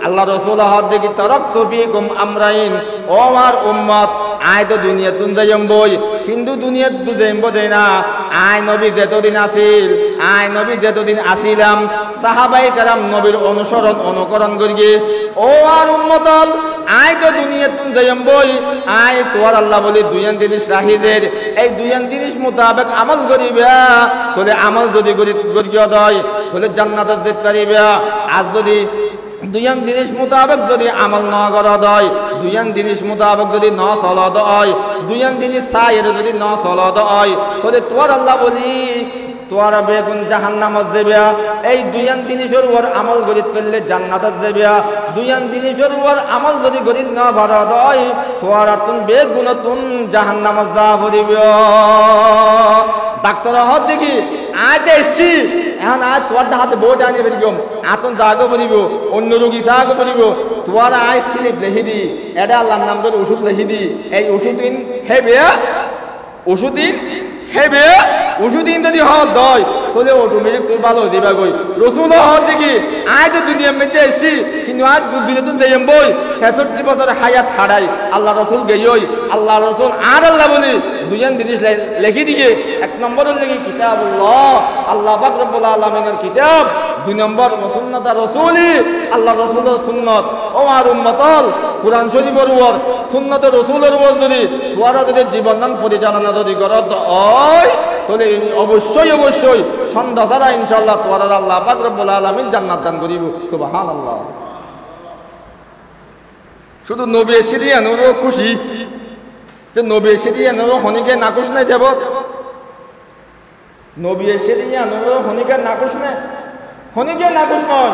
আল্লাহ রাসূল হাত দেখি তারাকতু ফিকুম আমরাইন, ও আমার উম্মত আয় তো দুনিয়া তুন যাইম বই, কিন্তু দুনিয়া তু যাইম বই না। আয় নবী যতদিন আসিল, আয় নবী যতদিন আসিলাম, সাহাবাই কারাম নবীর অনুসরণ অনুকরণ করিয়ে, ও আর উম্মতল আয় তো দুনিয়া তুন যাইম বই, আয় তোর আল্লাহ বলি দুইয়ান জিনিস রাহিদের, এই দুইয়ান জিনিস মোতাবেক আমল করিবা, তোলে আমল যদি করিয়া দেয় তোলে জান্নাতে যেতে পারিবা। আর যদি দুইয়ান জিনিস মোতাবেক যদি আমল ন করা দেয়, দুইয়ান জিনিস মোতাবেক যদি ন চলা দেয়, দুইয়ান জিনিস চাইয়ের যদি ন চলা দেয়, তাহলে তোর আল্লাহ বলি তোর বেগুন জাহান্নামত যাবিয়া। এই দুইয়ান জিনিসের উপর আমল গরিত করলে জান্নাতত যাবিয়া। দুইয়ান জিনিসের উপর আমল যদি গরিত না ভরা দেয়, তোর তুন বেগুন তুন জাহান্নামত যা পড়িব। ডাক্তার হত দেখি আয় দেখছি এখন আয় তোর হাতে বোর্ড আনিয়ে ফেলিম, আতন জাগো পড়িব, অন্য রোগী জাগো পড়িব, তোর আয় স্লিপ লিখি দি, এটা আল্লাহর নাম করে ওষুধ লিখি দি, এই ওষুধ দিন হেবে, ওষুধ দিন হেবে, ওষুধ দিন যদি হত দয় তাহলে অটোমেটিক তুই ভালো হয়ে যাবে। গই রসুল হত দেখি আয় তো দুনিয়ার মধ্যে এসছি, কিন্তু আজ দুনিয়া তো যাইম বই 63 বছর হায়াত হারাই আল্লাহ রসুল গেই, আল্লাহ রসুল আর আল্লাহ বলি দুইজন জিনিস লেখি দিয়ে, এক নম্বরের লেখি কিতাবুল্লাহ, আল্লাহ পাক রব্বুল আলামিনের কিতাব, দুই নম্বর সুন্নাত রাসূলি, আল্লাহ রাসূলের সুন্নত। ও আর উম্মতল কুরআন শরীফের উপর সুন্নাত রাসূলের উপর যদি তোরা যদি জীবনদান পরিচালনা যদি করত হয়, তাহলে অবশ্যই অবশ্যই সন্ধ্যা ছাড়া ইনশাআল্লাহ তোরা আল্লাহ পাক রব্বুল আলামিন জান্নাত দান করিব। সুবহানাল্লাহ। শুধু নবী এসে দিয়ে খুশি যে নবী এসে দিয়ে হনিকে নাকুশ নাই দেব, নবী এসে দিয়ে হনিকে নাকুশ নেই, হনিকে নাকুশ নয়,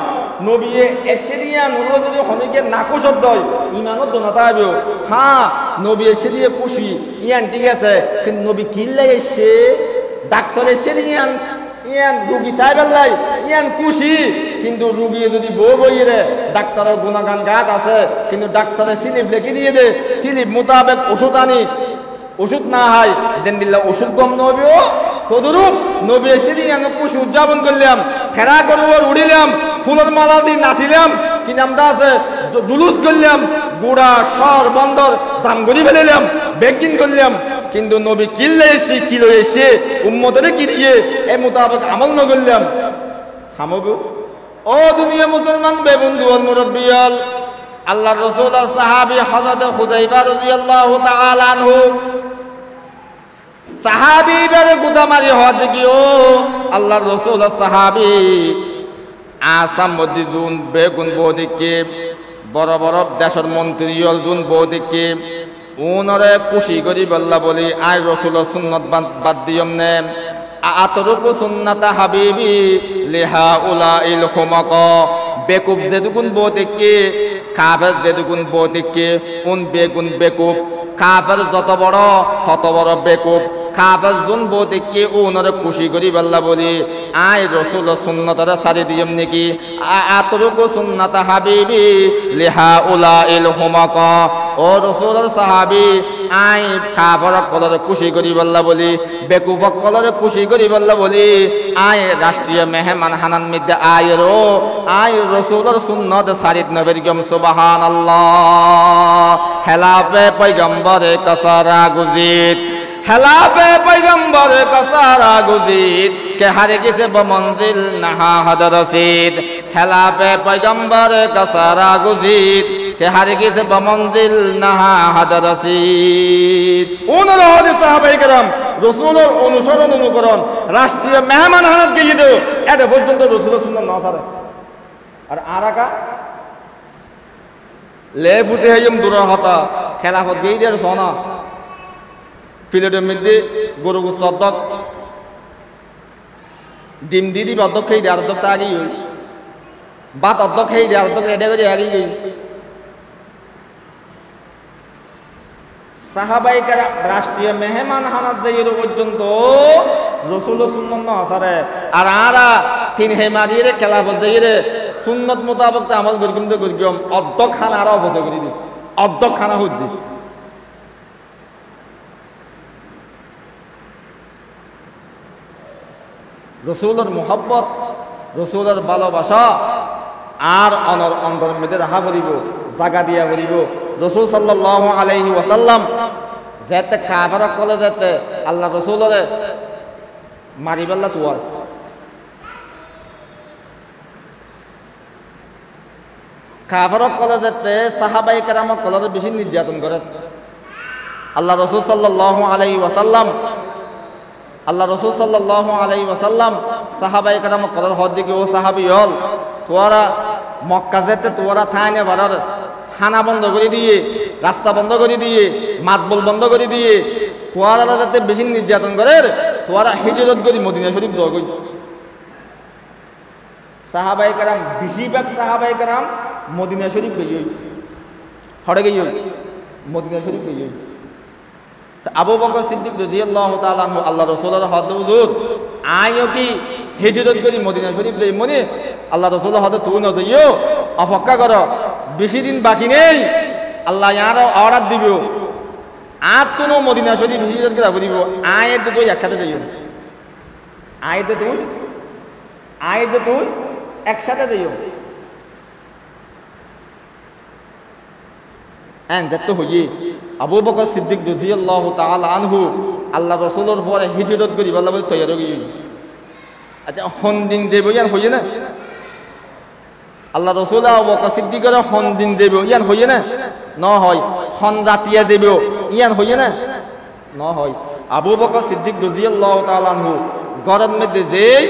নবী এসে দিয়ে যদি হনিকে নাকুশত দয় ইমানত দোনাতা আইব। হ্যাঁ নবী এসে দিয়ে খুশি ইয়ান ঠিক আছে, কিন্তু নবী কিল্লাই এসে ডাক্তার এসে দিয়ে ইয়ান রুগী চাইবেলাই ইয়ান খুশি, কিন্তু রুগী যদি বউ বইয়ে দে ডাক্তারের গুণাগান গাত আছে, কিন্তু ডাক্তারের স্লিপ লিখে দিয়ে দে, স্লিপ মোতাবেক ওষুধ আনি, ওষুধ না হয় যেন দিল্লা ওষুধ কম নবীও তদরূপ নবী এসে দিয়ে আমি খুশি উদযাপন করলাম, খেরা করবার উড়িলাম, ফুলের মালা দিয়ে নাচিলাম, কি নামটা আছে জুলুস করলাম, গুড়া সর বন্দর দাম গড়ি ফেলিলাম, বেকিং করলাম, কিন্তু নবী কিল্লে এসে কিলো এসে উম্মতের কি দিয়ে এ মোতাবেক আমল ন করলাম হামব। ও দুনিয়া মুসলমান বে বন্ধু অল মুরব্বিয়াল, আল্লাহ রাসূল সাহাবী হযরত হুযায়ফা রাদিয়াল্লাহু তাআলা আনহু সাহাবী বের গুদামারি হদ গিও আল্লাহ রাসূল সাহাবী আসাম মদিদুন বেগুন বদিকে বড় বড় দেশের মন্ত্রী অলদুন বদিকে উনরে খুশি করি বল্লা বলি আয় রাসূল সুন্নাত বাদ দিয়ম নে আতরুকু সুন্নাতা হাবিবি লিহা উলাইল হুমাক। বেকুব যেদুকুন বদিকে কাফের যেদুকুন বদিকে উন বেগুন বেকুব, কাফের যত বড় তত বড় বেকুব, কাফের জুন বদিকে উনরে খুশি করি বল্লা বলি আয় রাসূল সুন্নাতরে সারি দিয়ম নাকি আতরুকু সুন্নাতা হাবিবি লিহা উলাইল হুমাক। ও রাসূলের সাহাবী আয় কাফের কলরে খুশি করি বল্লা বলি, বেকুফ কলরে খুশি করি বল্লা বলি আয় রাষ্ট্রীয় মেহমান হানান মধ্যে আয় রো আয় রাসূলের সুন্নাত সারিত নবীর গম। সুবহানাল্লাহ। হেলাফে পয়গম্বরে কসারা গুজিত, হেলাফে পয়গম্বরে কসারা গুজিত, কে হারে গেছে বমঞ্জিল নাহা হদ রসিদ। হেলাফে পয়গম্বরে কসারা গুজিত, কে হারে গেছে বমঞ্জিল নাহা হদ রসিদ। ওনারা হদে সাহাবায়ে কেরাম রাসূলের অনুসরণ অনুকরণ রাষ্ট্রীয় মেহমান হানাত গিয়ে দেও এটা পর্যন্ত রাসূলের সুন্নাত না ছাড়ে। আর আরাকা লে ফুসে হাইম দূর হতা খেলাফত গিয়ে দেয় সোনা প্লেটের মধ্যে গরু গোস্ত অর্ধক ডিম দিদি অর্ধক খেয়ে দেয়, অর্ধকটা আগেই হই ভাত অর্ধক খেয়ে দেয়, অর্ধক রেডে করে আগেই গই। সাহাবায়ে কেরাম রাষ্ট্রীয় মেহমান হানাত যাই পর্যন্ত রাসূলের সুন্নাত না ছাড়ে। আর আরা তিন হেমারিয়ে খেলাফত যাই রে সুন্নত মোতাবেক আমল করি, কিন্তু করিম অর্ধক খানা আরো অবস্থা করে দিই, অর্ধক খানা হদ্দি। রাসূলের মুহাব্বত, রাসূলের ভালোবাসা আর অনর অন্তর মধ্যে রাহা করিব জাগা দিয়া করিব রাসূল সাল্লাল্লাহু আলাইহি ওয়াসাল্লাম যেতে কাফারক কলে যেতে আল্লাহ রাসূলরে মারিবাল্লা তুয়ার কাফারক কলে যেতে সাহাবায়ে কেরামক কলে বেশি নির্যাতন করে আল্লাহ রাসূল সাল্লাল্লাহু আলাইহি ওয়াসাল্লাম সাহাবায়ে কেরামক কলে হদ দিকে ও সাহাবী হল তোরা মক্কা যেতে তোরা থাইনে বাড়ার হানা বন্ধ করে দিয়ে রাস্তা বন্ধ করে দিয়ে মাতবল বন্ধ করে দিয়ে তোরা যাতে বেশি নির্যাতন করে তোরা হিজরত করি মদিনা শরীফ দোয়া করি সাহাবায়ে কেরাম বেশিরভাগ সাহাবায়ে কেরাম মদিনা শরীফ গই হড়ে গই মদিনা শরীফ গই আবু বকর সিদ্দিক রাদিয়াল্লাহু তাআলা আনহু আল্লাহ রাসূলের হদ হুজুর আইও কি হিজরত করি মদিনা শরীফ যাই মনে আল্লাহ রাসূলের হদ তুই না যাইও অপেক্ষা করো বেশি দিন বাকি নেই আল্লাহ ইয়ার অর্ডার দিব আর তুনো মদিনা শরীফ হিজরত করে দিব আয়াতে তুই একসাথে যাইও আয়াতে তুই একসাথে যাইও যত হইয়ে আবু বকর সিদ্দিক রাদিয়াল্লাহু তাআলা আনহু আল্লাহ রাসূলের পরে হিজরত করি বলা বলে তৈয়ার হয়ে গই আচ্ছা হন্দিন যাইব ইয়ান হইয়ে না আল্লাহ রাসূল আবু বকর সিদ্দিকের হন্দিন যাইব ইয়ান হইয়ে না ন হয় হন জাতিয়া যাইব ইয়ান হইয়ে না ন হয় আবু বকর সিদ্দিক রাদিয়াল্লাহু তাআলা আনহু গরম মধ্যে যেই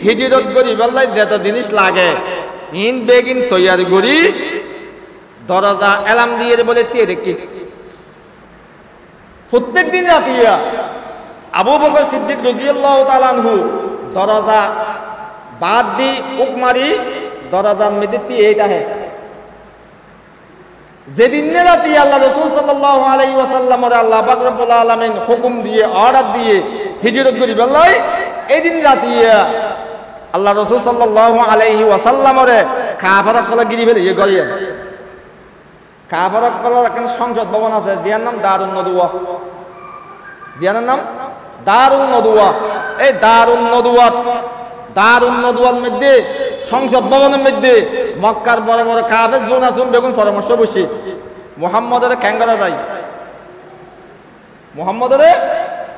হিজরত করি বললাই যত জিনিস লাগে ইন বেগিন তৈয়ার করি দরজা এলাম দিয়ে বলে তে দেখি প্রত্যেক দিন রাতিয়া আবু বকর সিদ্দিক রাদিয়াল্লাহু তাআলা আনহু দরজা বাদ দি উকমারি দরজার মধ্যে এইটা হে যেদিন রাতি আল্লাহ রাসূল সাল্লাল্লাহু আলাইহি ওয়াসাল্লামের আল্লাহ পাক রব্বুল আলামিন হুকুম দিয়ে অর্ডার দিয়ে হিজরত করি বললাই এই দিন রাতিয়া আল্লাহ রাসূল সাল্লাল্লাহু আলাইহি ওয়াসাল্লামের কাফারা কলা গিরি ফেলে ইয়ে গড়িয়ে কাফারক কলার একটা সংসদ ভবন আছে যার নাম দারুন নদুয়া যার নাম দারুন নদুয়া এই দারুন নদুয়ার মধ্যে সংসদ ভবনের মধ্যে মক্কার বড় বড় কাফের জোন আসুন বেগুন পরামর্শ বসে মুহাম্মদের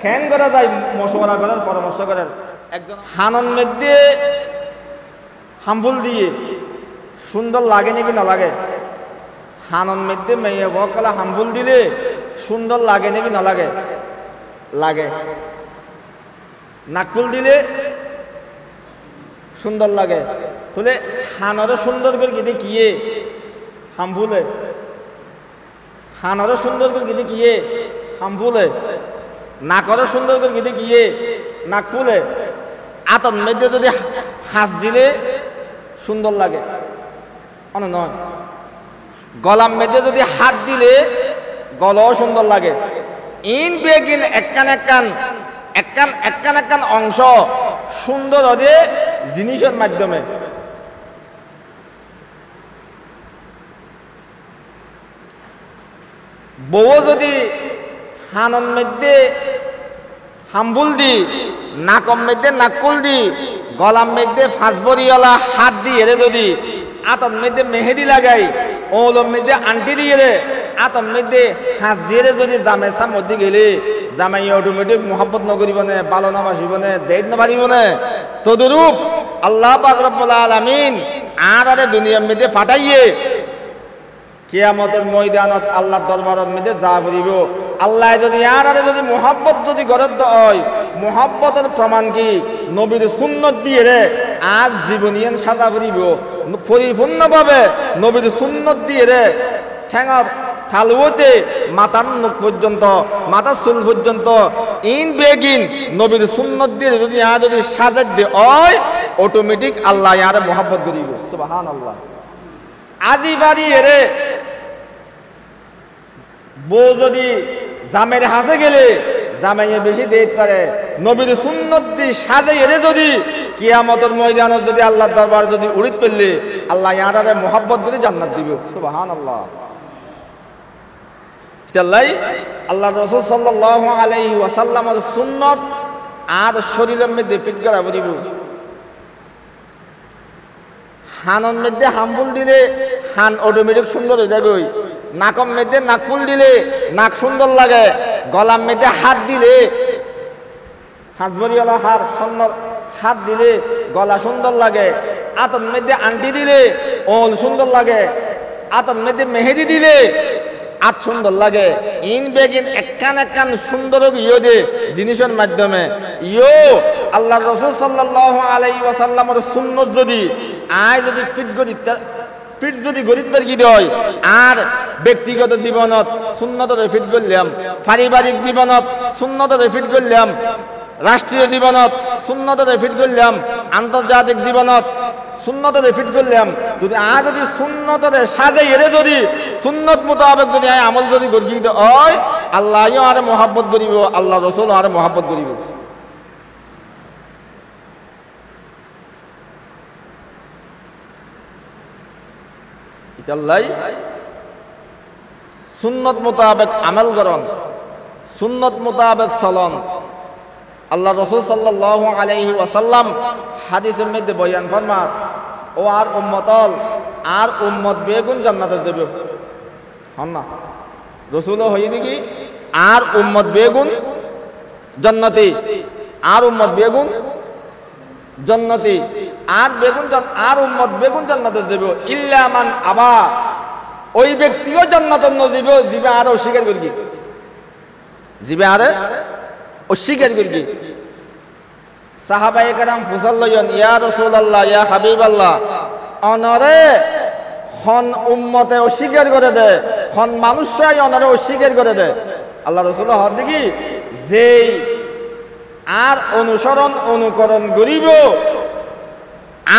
ক্যাং করা যায় মশওয়ারা করার পরামর্শ করার একজন হানন মধ্যে হাম্বুল দিয়ে সুন্দর লাগে নাকি না লাগে হানন মধ্যে মেয়ে বকলা হাম্বুল দিলে সুন্দর লাগে নাকি না লাগে লাগে নাকফুল দিলে সুন্দর লাগে তাহলে হানরে সুন্দর করে গিয়ে কিয়ে হাম্বুলে হানরে সুন্দর করে গিয়ে কিয়ে হাম্বুলে নাকরে সুন্দর করে গিয়ে কিয়ে নাকফুলে আতন মধ্যে যদি হাঁস দিলে সুন্দর লাগে অনেক নয় গলার মধ্যে যদি হাত দিলে গলাও সুন্দর লাগে ইন বেগিন একখান অংশ সুন্দর হবে জিনিসের মাধ্যমে বউ যদি হানন মধ্যে হাম্বুল দি নাকম মধ্যে নাকুল দি গলার মধ্যে ফাঁসবরিওয়ালা হাত দিয়ে যদি আতন মধ্যে মেহেদি লাগাই ওলম মধ্যে আন্টি দিয়ে রে আতন মধ্যে হাঁস দিয়ে যদি জামে মধ্যে গেলে জামাই অটোমেটিক মোহাম্মত নগরিব নে ভালো নামাজিব নে দেখ নারিব নে তদরূপ আল্লাহ পাক রব্বুল আলামিন আর দুনিয়ার মধ্যে ফাটাইয়ে কিয়ামতের ময়দানত আল্লাহর দরবারের মধ্যে যা করিব আল্লাহ যদি আর যদি মোহাব্বত যদি গরদ হয় মোহাব্বতের প্রমাণ কি নবীর সুন্নত দিয়ে রে আজ জীবনীয় সাজা করিব পরিপূর্ণভাবে নবীর সুন্নত দিয়ে রে ঠেঙর থালুতে মাথার মুখ পর্যন্ত মাথার চুল পর্যন্ত ইন বেগিন নবীর সুন্নত দিয়ে যদি আর যদি সাজাত দিয়ে হয় অটোমেটিক আল্লাহ আর মোহাব্বত করিব সুবহানাল্লাহ আজি বাড়ি এরে বউ যদি জামের হাসে গেলে জামাইয়ে বেশি দেখতে পারে নবীর সুন্নত দিয়ে সাজে এরে যদি কিয়ামতের ময়দানত যদি আল্লাহর দরবার যদি উড়িত পেললে আল্লাহ ইয়ারে মোহাব্বত করে জান্নাত দিব সুবহানাল্লাহ তাই আল্লাহ রাসূল সাল্লাল্লাহু আলাইহি ওয়াসাল্লামের সুন্নত আর শরীরের মধ্যে ফিট করা দিব হানন মধ্যে হামফুল দিলে হান অটোমেটিক সুন্দর হয়ে যাবে। নাকম মধ্যে নাকফুল দিলে নাক সুন্দর লাগে। গলার মধ্যে হাত দিলে হাত ভরিওয়ালা হাত দিলে গলা সুন্দর লাগে। আতন মধ্যে আংটি দিলে ওল সুন্দর লাগে। আতন মধ্যে মেহেদি দিলে আত সুন্দর লাগে। ইন বেগিন একখান সুন্দর ইয়ে দে জিনিসের মাধ্যমে ইয়ো আল্লাহ রাসূল সাল্লাল্লাহু আলাইহি ওয়াসাল্লামের সুন্নত যদি যদি ফিট যদি গরিবদের কি দেয় আর ব্যক্তিগত জীবনত সুন্নতরে ফিট করলাম, পারিবারিক জীবনত সুন্নতরে ফিট করলাম, রাষ্ট্রীয় জীবনত সুন্নতরে ফিট করলাম, আন্তর্জাতিক জীবনত সুন্নতরে ফিট করলাম। যদি যদি সুন্নতরে সাজাই এরে যদি সুন্নত মোতাবেক যদি আমল যদি গর্জিত হয়, আল্লাহ আরে মহাব্বত করিব, আল্লাহ রসুল আরে মহাব্বত করিব। ইতাল্লাই সুন্নত মোতাবেক আমল করন, সুন্নত মোতাবেক চলন। আল্লাহ রসুল সাল্লাল্লাহু আলাইহি ওয়াসাল্লাম হাদিসের মধ্যে বয়ান ফরমান, ও আর উম্মতল আর উম্মত বেগুন জান্নাতে যাবে। হন না রসুলও হই নাকি আর উম্মত বেগুন জান্নাতি, আর উম্মত বেগুন জান্নাতি, আর উম্মত বেগুন জান্নাতে যাবে। ইল্লা মান আবা, ওই ব্যক্তিও জান্নাতে ন যাবে জিবে আর অস্বীকার করবি, জিবে আরে অস্বীকার করবি। সাহাবায়ে কেরাম ফুসাল্লাইন, ইয়া রাসূলুল্লাহ ইয়া হাবিবাল্লাহ, অনরে হন উম্মতে অস্বীকার করে দে, হন মানুষরাই অনরে অস্বীকার করে দে। আল্লাহ রাসূল হদ দেখি যেই আর অনুকরণ করিব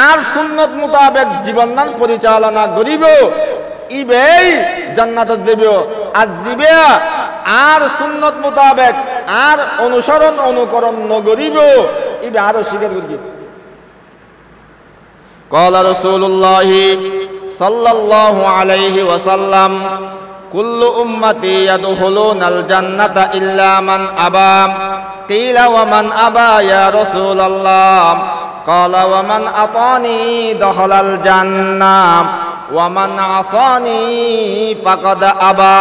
আর সুন্নত মোতাবেক জীবনদান পরিচালনা করিব, ইবেই জান্নাতে যাবে। আর জিবে আর সুন্নত মোতাবেক আর অনুকরণ নগরিব, ইবে আরো স্বীকার করবি। ক্বালা রাসূলুল্লাহ সাল্লাল্লাহু আলাইহি ওয়াসাল্লাম, কুল্লু উম্মতি ইয়াদখুলুনাল জান্নাতা ইল্লা মান আবা। কিলা ওয়া মান আবা ইয়া রাসূলুল্লাহ? ক্বালা ওয়া মান আতানি দাখালাল জান্নাহ ওয়া মান আসানি ফাকাদ আবা।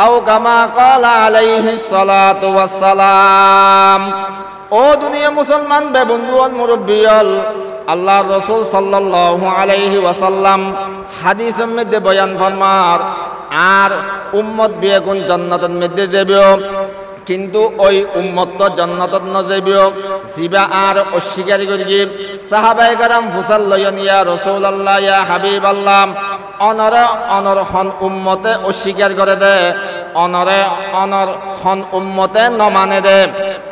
আও কামা ক্বালা আলাইহিস সালাতু ওয়াস সালাম। ও দুনিয়া মুসলমান বে বন্ধুল মুরব্বিয়াল, আল্লাহর রাসূল সাল্লাল্লাহু আলাইহি ওয়াসাল্লাম হাদিসের মধ্যে বয়ান ফরমার, আর উম্মত বেগুন জান্নাতের মধ্যে যাবে, কিন্তু ওই উম্মত তো জান্নাতত ন যাবে জিবা আর অস্বীকার করি। সাহাবায়ে কেরাম ফুসাল্লাইন, ইয়া রাসূলুল্লাহ ইয়া হাবিবাল্লাহ, অনর হন উম্মতে অস্বীকার করে দে, অনর হন উম্মতে ন মানে দে।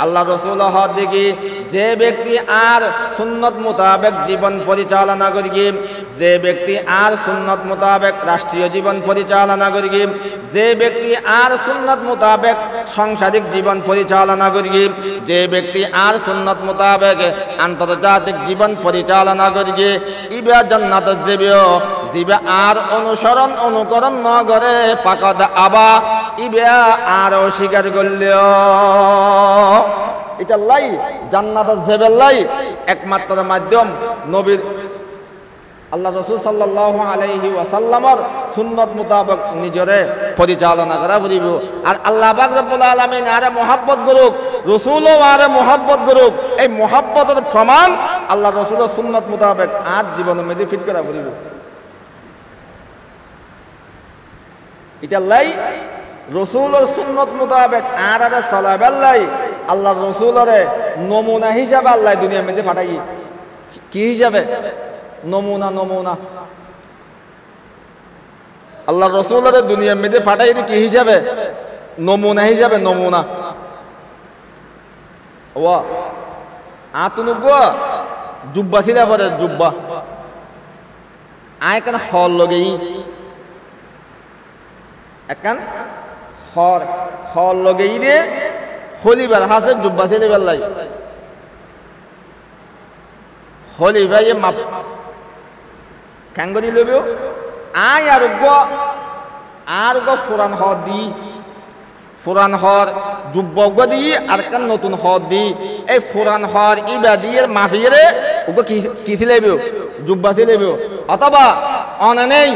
আল্লাহ রসুল হদ দেখি যে ব্যক্তি আর সুন্নত মোতাবেক জীবন পরিচালনা করি, যে ব্যক্তি আর সুন্নত মোতাবেক রাষ্ট্রীয় জীবন পরিচালনা করি, যে ব্যক্তি আর সুন্নত মোতাবেক সাংসারিক জীবন পরিচালনা করি, যে ব্যক্তি আর সুন্নত মোতাবেক আন্তর্জাতিক জীবন পরিচালনা করি, ইবা জান্নাতে যাবে। জিবা আর অনুকরণ ন করে ফাকাদ আবা, ইবা আর অস্বীকার করল। এটা লাই জান্নাতে যাবে লাই একমাত্র মাধ্যম নবীর আল্লাহ রাসূল সাল্লাল্লাহু আলাইহি ওয়াসাল্লামর সুন্নত মোতাবেক নিজরে পরিচালনা করা পড়িব। আর আল্লাহ পাক রব্বুল আলামিন আরে মহব্বত করুক, রাসূলও আরে মহব্বত করুক। এই মহব্বতের প্রমাণ আল্লাহ রাসূলের সুন্নত মোতাবেক আর জীবনের মধ্যে ফিট করা পড়িব। এটা লাই রাসূলের সুন্নত মোতাবেক আর চলাবার লাই আল্লাহ রাসূলের নমুনা হিসাবে আল্লাহ দুনিয়ার মধ্যে পাঠাই। কি হিসাবে? নমুনা। আল্লাহ রাসূলের দুনিয়ার মধ্যে পাঠাই কি হিসাবে? নমুনা হিসাবে। নমুনা ওয়া আতুনুগ জুব্বা ছিলা পরে জুব্বা আয় কেন হল লগেই একান হল লগেই রে হলিবার হাসে জুব্বা ছেলে বেলাই হলি ভাই মাপ কাঙ্গরি লইব আয় আর গো ফুরান হ দি ফুরান হর যুব্বক দি আর কান নতুন হর দি এই ফুরান হর ইবাদিয়ের মাফিয়ে ওকে কি ছিলেবিও জুব্বা ছিলেবিও অথবা অনেই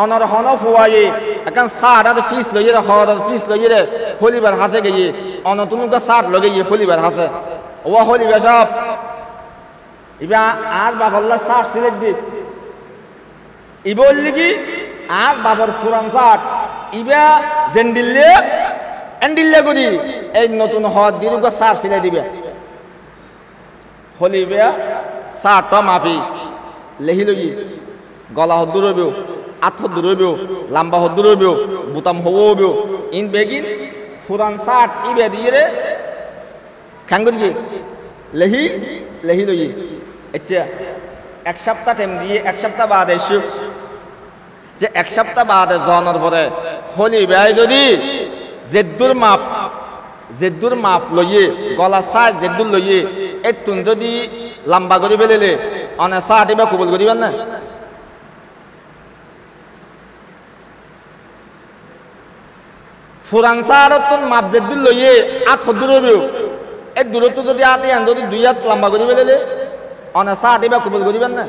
অনর হন ফুয়ায়ে এখন সার আর ফিস লইয়ে হর ফিস লইয়ে হলিবার হাসে গিয়ে অনতুনকে সার লগে গিয়ে হলিবার হাসে ও হলিবার সব ইবা আর বাবাল্লা সার সিলেট দি ইবল লিগি আর বাবার ফুরান সার ইবা জেন্ডিল্লে এন্ডিল্লে করি এই নতুন হদ দিরুকে সার সিলে দিবে হলিবে সারটা মাফি লেহি লই গলা হদ্দুর হইবেও আত হদ্দুর হইবেও লাম্বা হদ্দুর হইবেও বুতাম হইবেও ইন বেগিন ফুরান সার ইবে দিয়ে খান করি লেহি লেহি লই এটা এক সপ্তাহ টাইম দিয়ে এক সপ্তাহ বাদে এসে যে এক সপ্তাহ বাদে জনের পরে হলিবে যদি জেদ্দুর মাপ লইয়ে গলা সাজ জেদ্দুর লইয়ে একটুন যদি লম্বা করে ফেলেলে অনেক চা দিবা কবুল করিবেন না ফুরান চার মাপ জেদ্দুর লইয়ে আট হদ্দুর হইবেও এই দূরত্ব যদি আতে আন যদি 2 হাত লম্বা করে ফেলেলে অনেক চা দিবা কবুল করিবেন না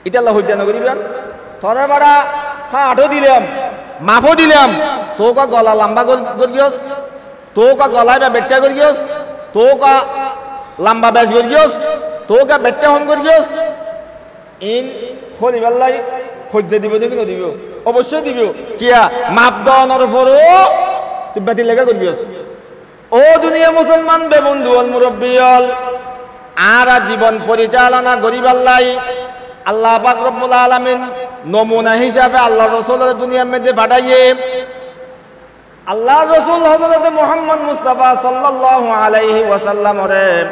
এটা আল্লাহ হইতে না করিবেন তরে বাড়া চা আটও দিলাম মাফও দিলাম তোকা গলা লম্বা করিস তোকা গলায় বা বেট্টা করিস তোকা লম্বা বেশ করিস তোকা বেট্টা হন করিস ইন হলিবাল্লাই হজ্জে দিব দেখি দিব অবশ্যই দিব কিয়া মাপ দনের পরও তুই বেটি লেখা করিস ও দুনিয়া মুসলমান বে বন্ধু অল মুরব্বিয়ল আর জীবন পরিচালনা করিবাল্লাই আল্লাহ পাক রব্বুল আলামিন নমুনা হিসাবে আল্লাহ রাসূলের দুনিয়ার মধ্যে পাঠাইয়ে আল্লাহ রাসূল হযরত মুহাম্মদ মুস্তাফা সাল্লাল্লাহু আলাইহি ওয়াসাল্লাম রে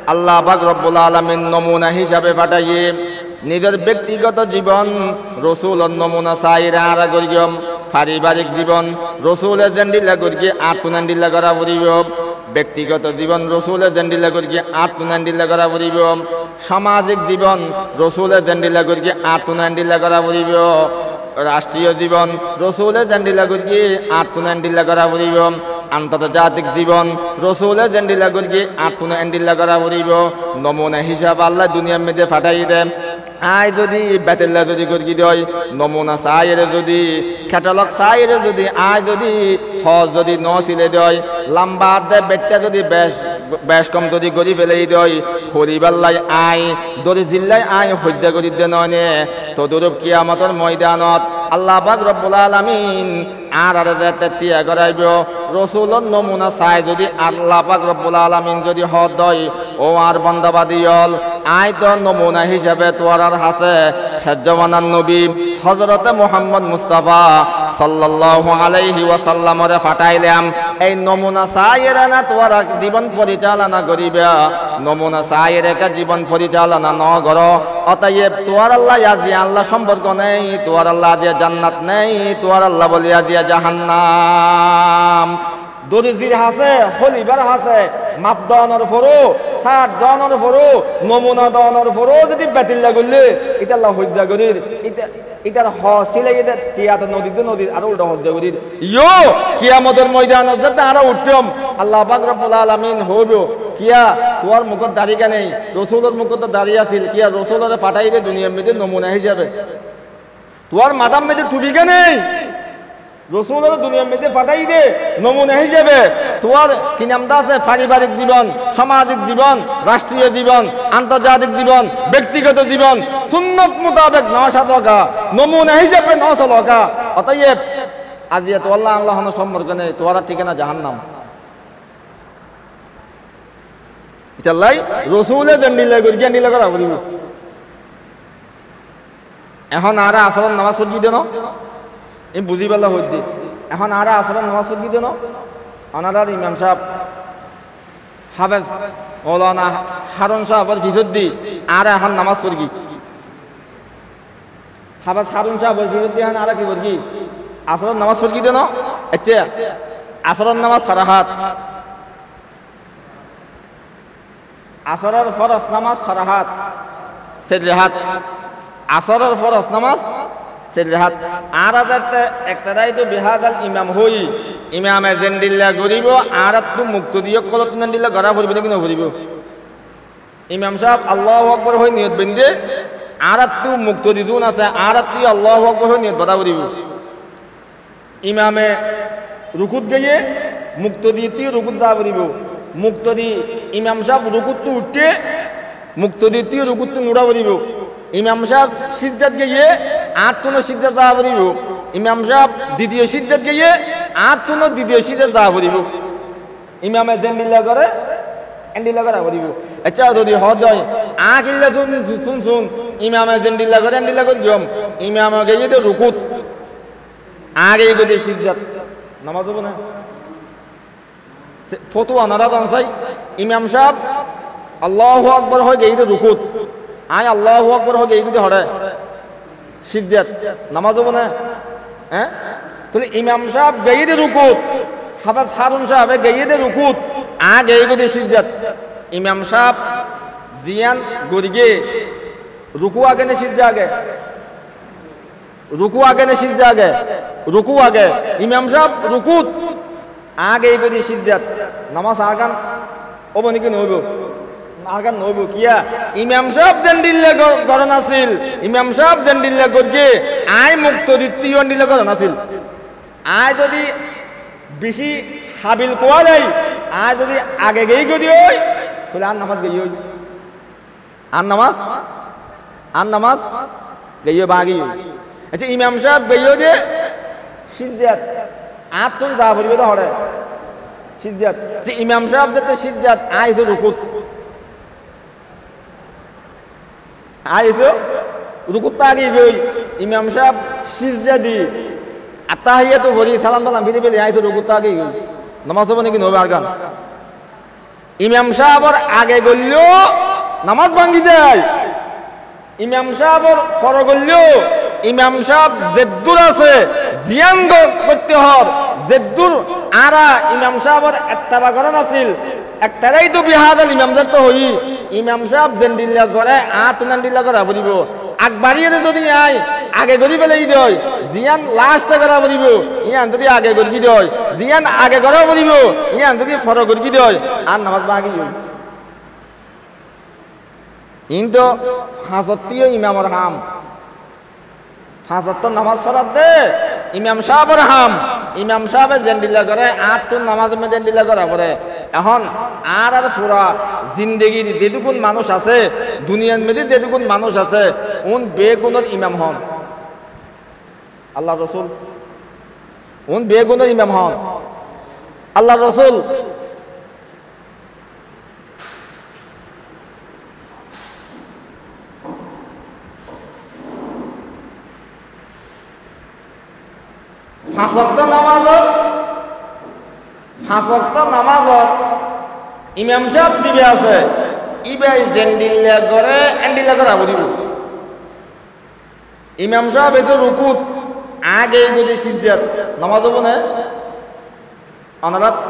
আল্লাহ পাক রব্বুল আলামিন নমুনা হিসাবে পাঠাইয়ে নিজের ব্যক্তিগত জীবন রাসূলের নমুনা চাইরা আর করিম পারিবারিক জীবন রাসূলের জেন্ডিলা করিয়ে আত্মনান্ডিলা করা পড়িব ব্যক্তিগত জীবন রাসূলের জেন্ডিলা করিয়ে আত্মনান্ডিলা করা পড়িব সামাজিক জীবন রাসূলের জেন্ডিলা করিয়ে আত্মনান্ডিলা করা পড়িব রাষ্ট্রীয় জীবন রাসূলের জেন্ডিলা করিয়ে আত্মনান্ডিলা করা পড়িব আন্তর্জাতিক জীবন রাসূলের জেন্ডিলা করিয়ে আত্মনান্ডিলা করা পড়িব নমুনা হিসাব আল্লাহ দুনিয়ার মধ্যে পাঠাই দেন আয় যদি বেতেল্লা যদি করি দেয় নমুনা চাইরে যদি ক্যাটালগ চাইরে যদি আয় যদি হজ যদি ন ছিলে দেয় লম্বা দে বেটটা যদি বেশ কম যদি গড়ি ফেলেই দেয় হরিবাল্লাই আয় দরি জিল্লাই আয় হজ্জা করি দে নয় তদুরূপ কিয়ামতের ময়দানত আল্লাহ পাক রব্বুল আলামিন আর তিয়া করাইব রাসূলের নমুনা চাই যদি আল্লাহ পাক রব্বুল আলামিন যদি হদ দয় ও আর বান্দাবাদিয়ল আয় তো নমুনা হিসাবে তোয়ার হাসে সাজ্জামানান নবী হযরত মুহাম্মদ মুস্তাফা সাল্লাল্লাহু আলাইহি ওয়াসাল্লামরে ফাটাইলাম এই নমুনা চাইরা না তোয়ার জীবন পরিচালনা করিবে নমুনা চাইরে কা জীবন পরিচালনা ন করো অতএব তোয়ার আল্লাহ আজি আল্লাহ সম্পর্ক নেই তোয়ার আল্লাহ আজি জান্নাত নেই তোয়ার আল্লাহ বলি আজি জাহান্নাম দরিজির হাসে হলিবার হাসে মাপ দনের ফরো সার দনের ফরো নমুনা দনের ফরো যদি বেতিল্লা করলে এটা আল্লাহ হজ্জা করির ইতার হসিলে এটা চিয়াত নদীর আর উল্টা হজ্জা করির ইয়ো কিয়ামতের ময়দানে যাতে আরো উঠম আল্লাহ পাক রব্বুল আলামিন হইব কিয়া তোর মুখত দাড়ি নেই রাসূলের মুখত দাড়ি আছিল কিয়া রাসূলরে পাঠাই দে দুনিয়ার মধ্যে নমুনা হিসাবে তোর মাথার মধ্যে টুপি নেই রাসূলের দুনিয়ার মধ্যে পাঠাই দে নমুনা হিসেবে তোর কি নামটা আছে পারিবারিক জীবন সামাজিক জীবন রাষ্ট্রীয় জীবন আন্তর্জাতিক জীবন ব্যক্তিগত জীবন সুন্নত মোতাবেক নশাদকা নমুনা হিসেবে নশলকা অতএব আজি তো আল্লাহ আল্লাহর সম্পর্ক নেই তোর ঠিকানা জাহান্নাম ইতাল্লাই রাসূলের জন্ডিলা গিয়ান্ডিলা করা বলিব এখন আর আসরের নামাজ পড়ি দেন এই বুঝি পেলা হইতে এখন আর আসরের নামাজ পড়ি দেন আনারার ইমাম সাহেব হাফেজ মৌলানা হারুন সাহেবের ভিতর দি আর এখন নামাজ পড়ি হাফেজ হারুন সাহেবের ভিতর দি আর কি পড়ি আসরের নামাজ পড়ি দেন আচ্ছা আসরের নামাজ সারাহাত আসরের ফরজ নামাজ সারাহাত সেজহাত আসরের ফরজ নামাজ সেলহাত আর আজাতে একটাই তো বিহাদাল ইমাম হই ইমামে জেন্ডিল্লা গরিব আর তো মুক্ত দিয়ে কলত জেন্ডিল্লা গড়া ভরিব নাকি নভরিব ইমাম সাহেব আল্লাহু আকবার হই নিয়ত বেন্দে আর তো মুক্ত দিদুন আছে আর তুই আল্লাহু আকবার হই নিয়ত বাধা ভরিব ইমামে রুকুত গিয়ে মুক্ত দিয়ে তুই রুকুত দা ভরিব মুক্ত দি ইমাম সাহেব রুকুত তো উঠতে মুক্ত দিয়ে তুই রুকুত তো নুড়া ভরিব ইমাম সাহেব সিজদাত গিয়ে আর তুনো সিজদাত যা ভরিব ইমাম সাহেব দ্বিতীয় সিজদাত গিয়ে আর তুনো দ্বিতীয় সিজদাত যা ভরিব ইমামে জেন্ডিল্লা করে এন্ডিল্লা করা ভরিব আচ্ছা যদি হদ হয় আকিল্লা শুন ইমামে জেন্ডিল্লা করে এন্ডিল্লা করে দিম ইমাম গিয়ে তো রুকুত আগে গদি সিজদাত নামাজ হবে না ফতোয়া নারাদান চাই ইমাম সাহেব আল্লাহু আকবার হয় গিয়ে তো রুকুত আয় আল্লাহু আকবার হয় গিয়ে গদি হড়ে সিজদাত নামাজ হবে না হ্যাঁ তাহলে ইমাম সাহেব গিয়ে তো রুকুত হাফেজ হারুন সাহেব গিয়ে তো রুকুত আগে গদি সিজদাত ইমাম সাহেব জিয়ান গরিগে রুকু আগে না সিজদা আগে রুকু আগে না সিজদা আগে রুকু আগে ইমাম সাহেব রুকুত আগে গদি সিজদাত নামাজ আগান ওব নাকি নইব আগান নইব কিয়া ইমাম সাহেব জেন্ডিল্লা গরন আছিল ইমাম সাহেব জেন্ডিল্লা গরগে আই মুক্ত দিত্তি জেন্ডিল্লা গরন আছিল আই যদি বেশি হাবিল কোয়া নাই আই যদি আগে গেই গদি হই তাহলে আর নামাজ গই হই আর নামাজ গইও বাগি আচ্ছা ইমাম সাহেব গইও দে সিজদাত আর তুন যা ভরিব তো হড়ে সিজদাত যে ইমাম সাহেব দে সিজদাত আইছো রুকুত আইছো রুকুত আগে গই ইমাম সাহেব সিজদা দি আতাহিয়াতু ভরি সালাম সালাম ফিরে ফেলে আইছো রুকুত আগে গই নামাজ হবে নাকি নবে আরগান ইমাম সাহেবর আগে গল্লো নামাজ ভাঙ্গি যায় ইমাম সাহেবর পরে গল্লো ইমাম সাহেব জেদ্দুর আছে জিয়ান করতে হর জেদ্দুর আরা ইমাম সাহেবর একটা বাগরণ আছিল একটারাই তো বিহাদাল ইমাম তো হই ইমাম সাহেব জেন্ডিল্লা করে নান্ডিল্লা করা বলিব আগবাড়িয়ে যদি আয় আগে গড়ি পেলাই দেয় জিয়ান লাস্টে করা বলিব ইয়ান যদি আগে গড়ি দেয় জিয়ান আগে করা বলিব ইয়ান যদি ফর গড়ি দেয় আর নামাজ বাকি কিন্তু ফাঁসত্তিও ইমামর হাম ফাঁসত্তর নামাজ পড়ার দে ইমাম সাহেবের হাম ইমাম সাহেব জেন্ডিল্লা করে আর তোর নামাজ জেন্ডিল্লা করা পরে এখন আর পুরা জিন্দগির যেটুকুন মানুষ আছে দুনিয়ার মধ্যে যেটুকুন মানুষ আছে উন বেগুনের ইমাম হন আল্লাহ রসুল উন বেগুনের ইমাম হন আল্লাহ রসুল ফাঁসক্ত নামাজত ইমাম সাহেব দিবে আছে ইবাই জেন্ডিল্লা করে এন্ডিল্লা করে আবদিব ইমাম সাহেব এসে রুকুত আগে যদি সিজদাত নামাজ হবো না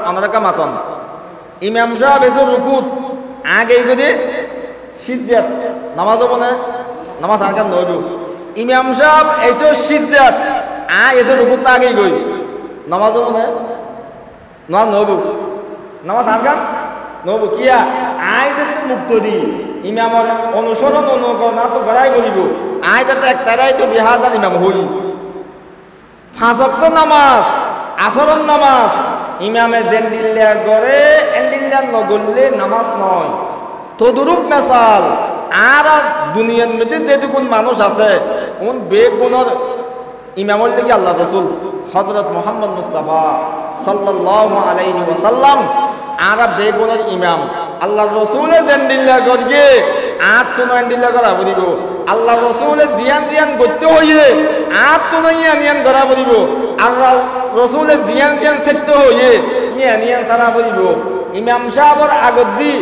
অনারাকা মাতন ইমাম সাহেব এসে রুকুত আগে যদি সিজদাত নামাজ হবো না নামাজ আরকান নইব ইমাম সাহেব এসে সিজদাত এসে রুকুত আগে গই নামাজ হবো না নামাজ নইব নামাজ আরকান নইব কিয়া যে মুক্ত দি ইমামর অনুসরণ অনুকরণ তো গড়াই বলিব যাতে একটারাই তো বিহাদাল ইমাম হই ফাঁসক্ত নামাজ আসরণ নামাজ ইমামে জেন্ডিল্লা করে এন্ডিল্লা নগরলে নামাজ নয় তদুরূপ মেসাল আর দুনিয়ার মধ্যে যেটুকুন মানুষ আছে উন বেগুণর ইমামর লেগে আল্লাহ রসুল হযরত মুহাম্মদ মুস্তাফা সাল্লাল্লাহু আলাইহি ওয়াসাল্লাম আর বেগুণর ইমাম আল্লাহ রসুলে জেন্ডিল্লা গড়িয়ে তুনো এন্ডিল্লা করা বলিব আল্লাহ রসুলে জিয়ান করতে হইয়ে তুনো ইয়ান করা বলিব আল্লাহ রসুলে জিয়ান সেত্য হইয়ে ইয়ান সারা বলিব ইমাম সাহেবর আগত দি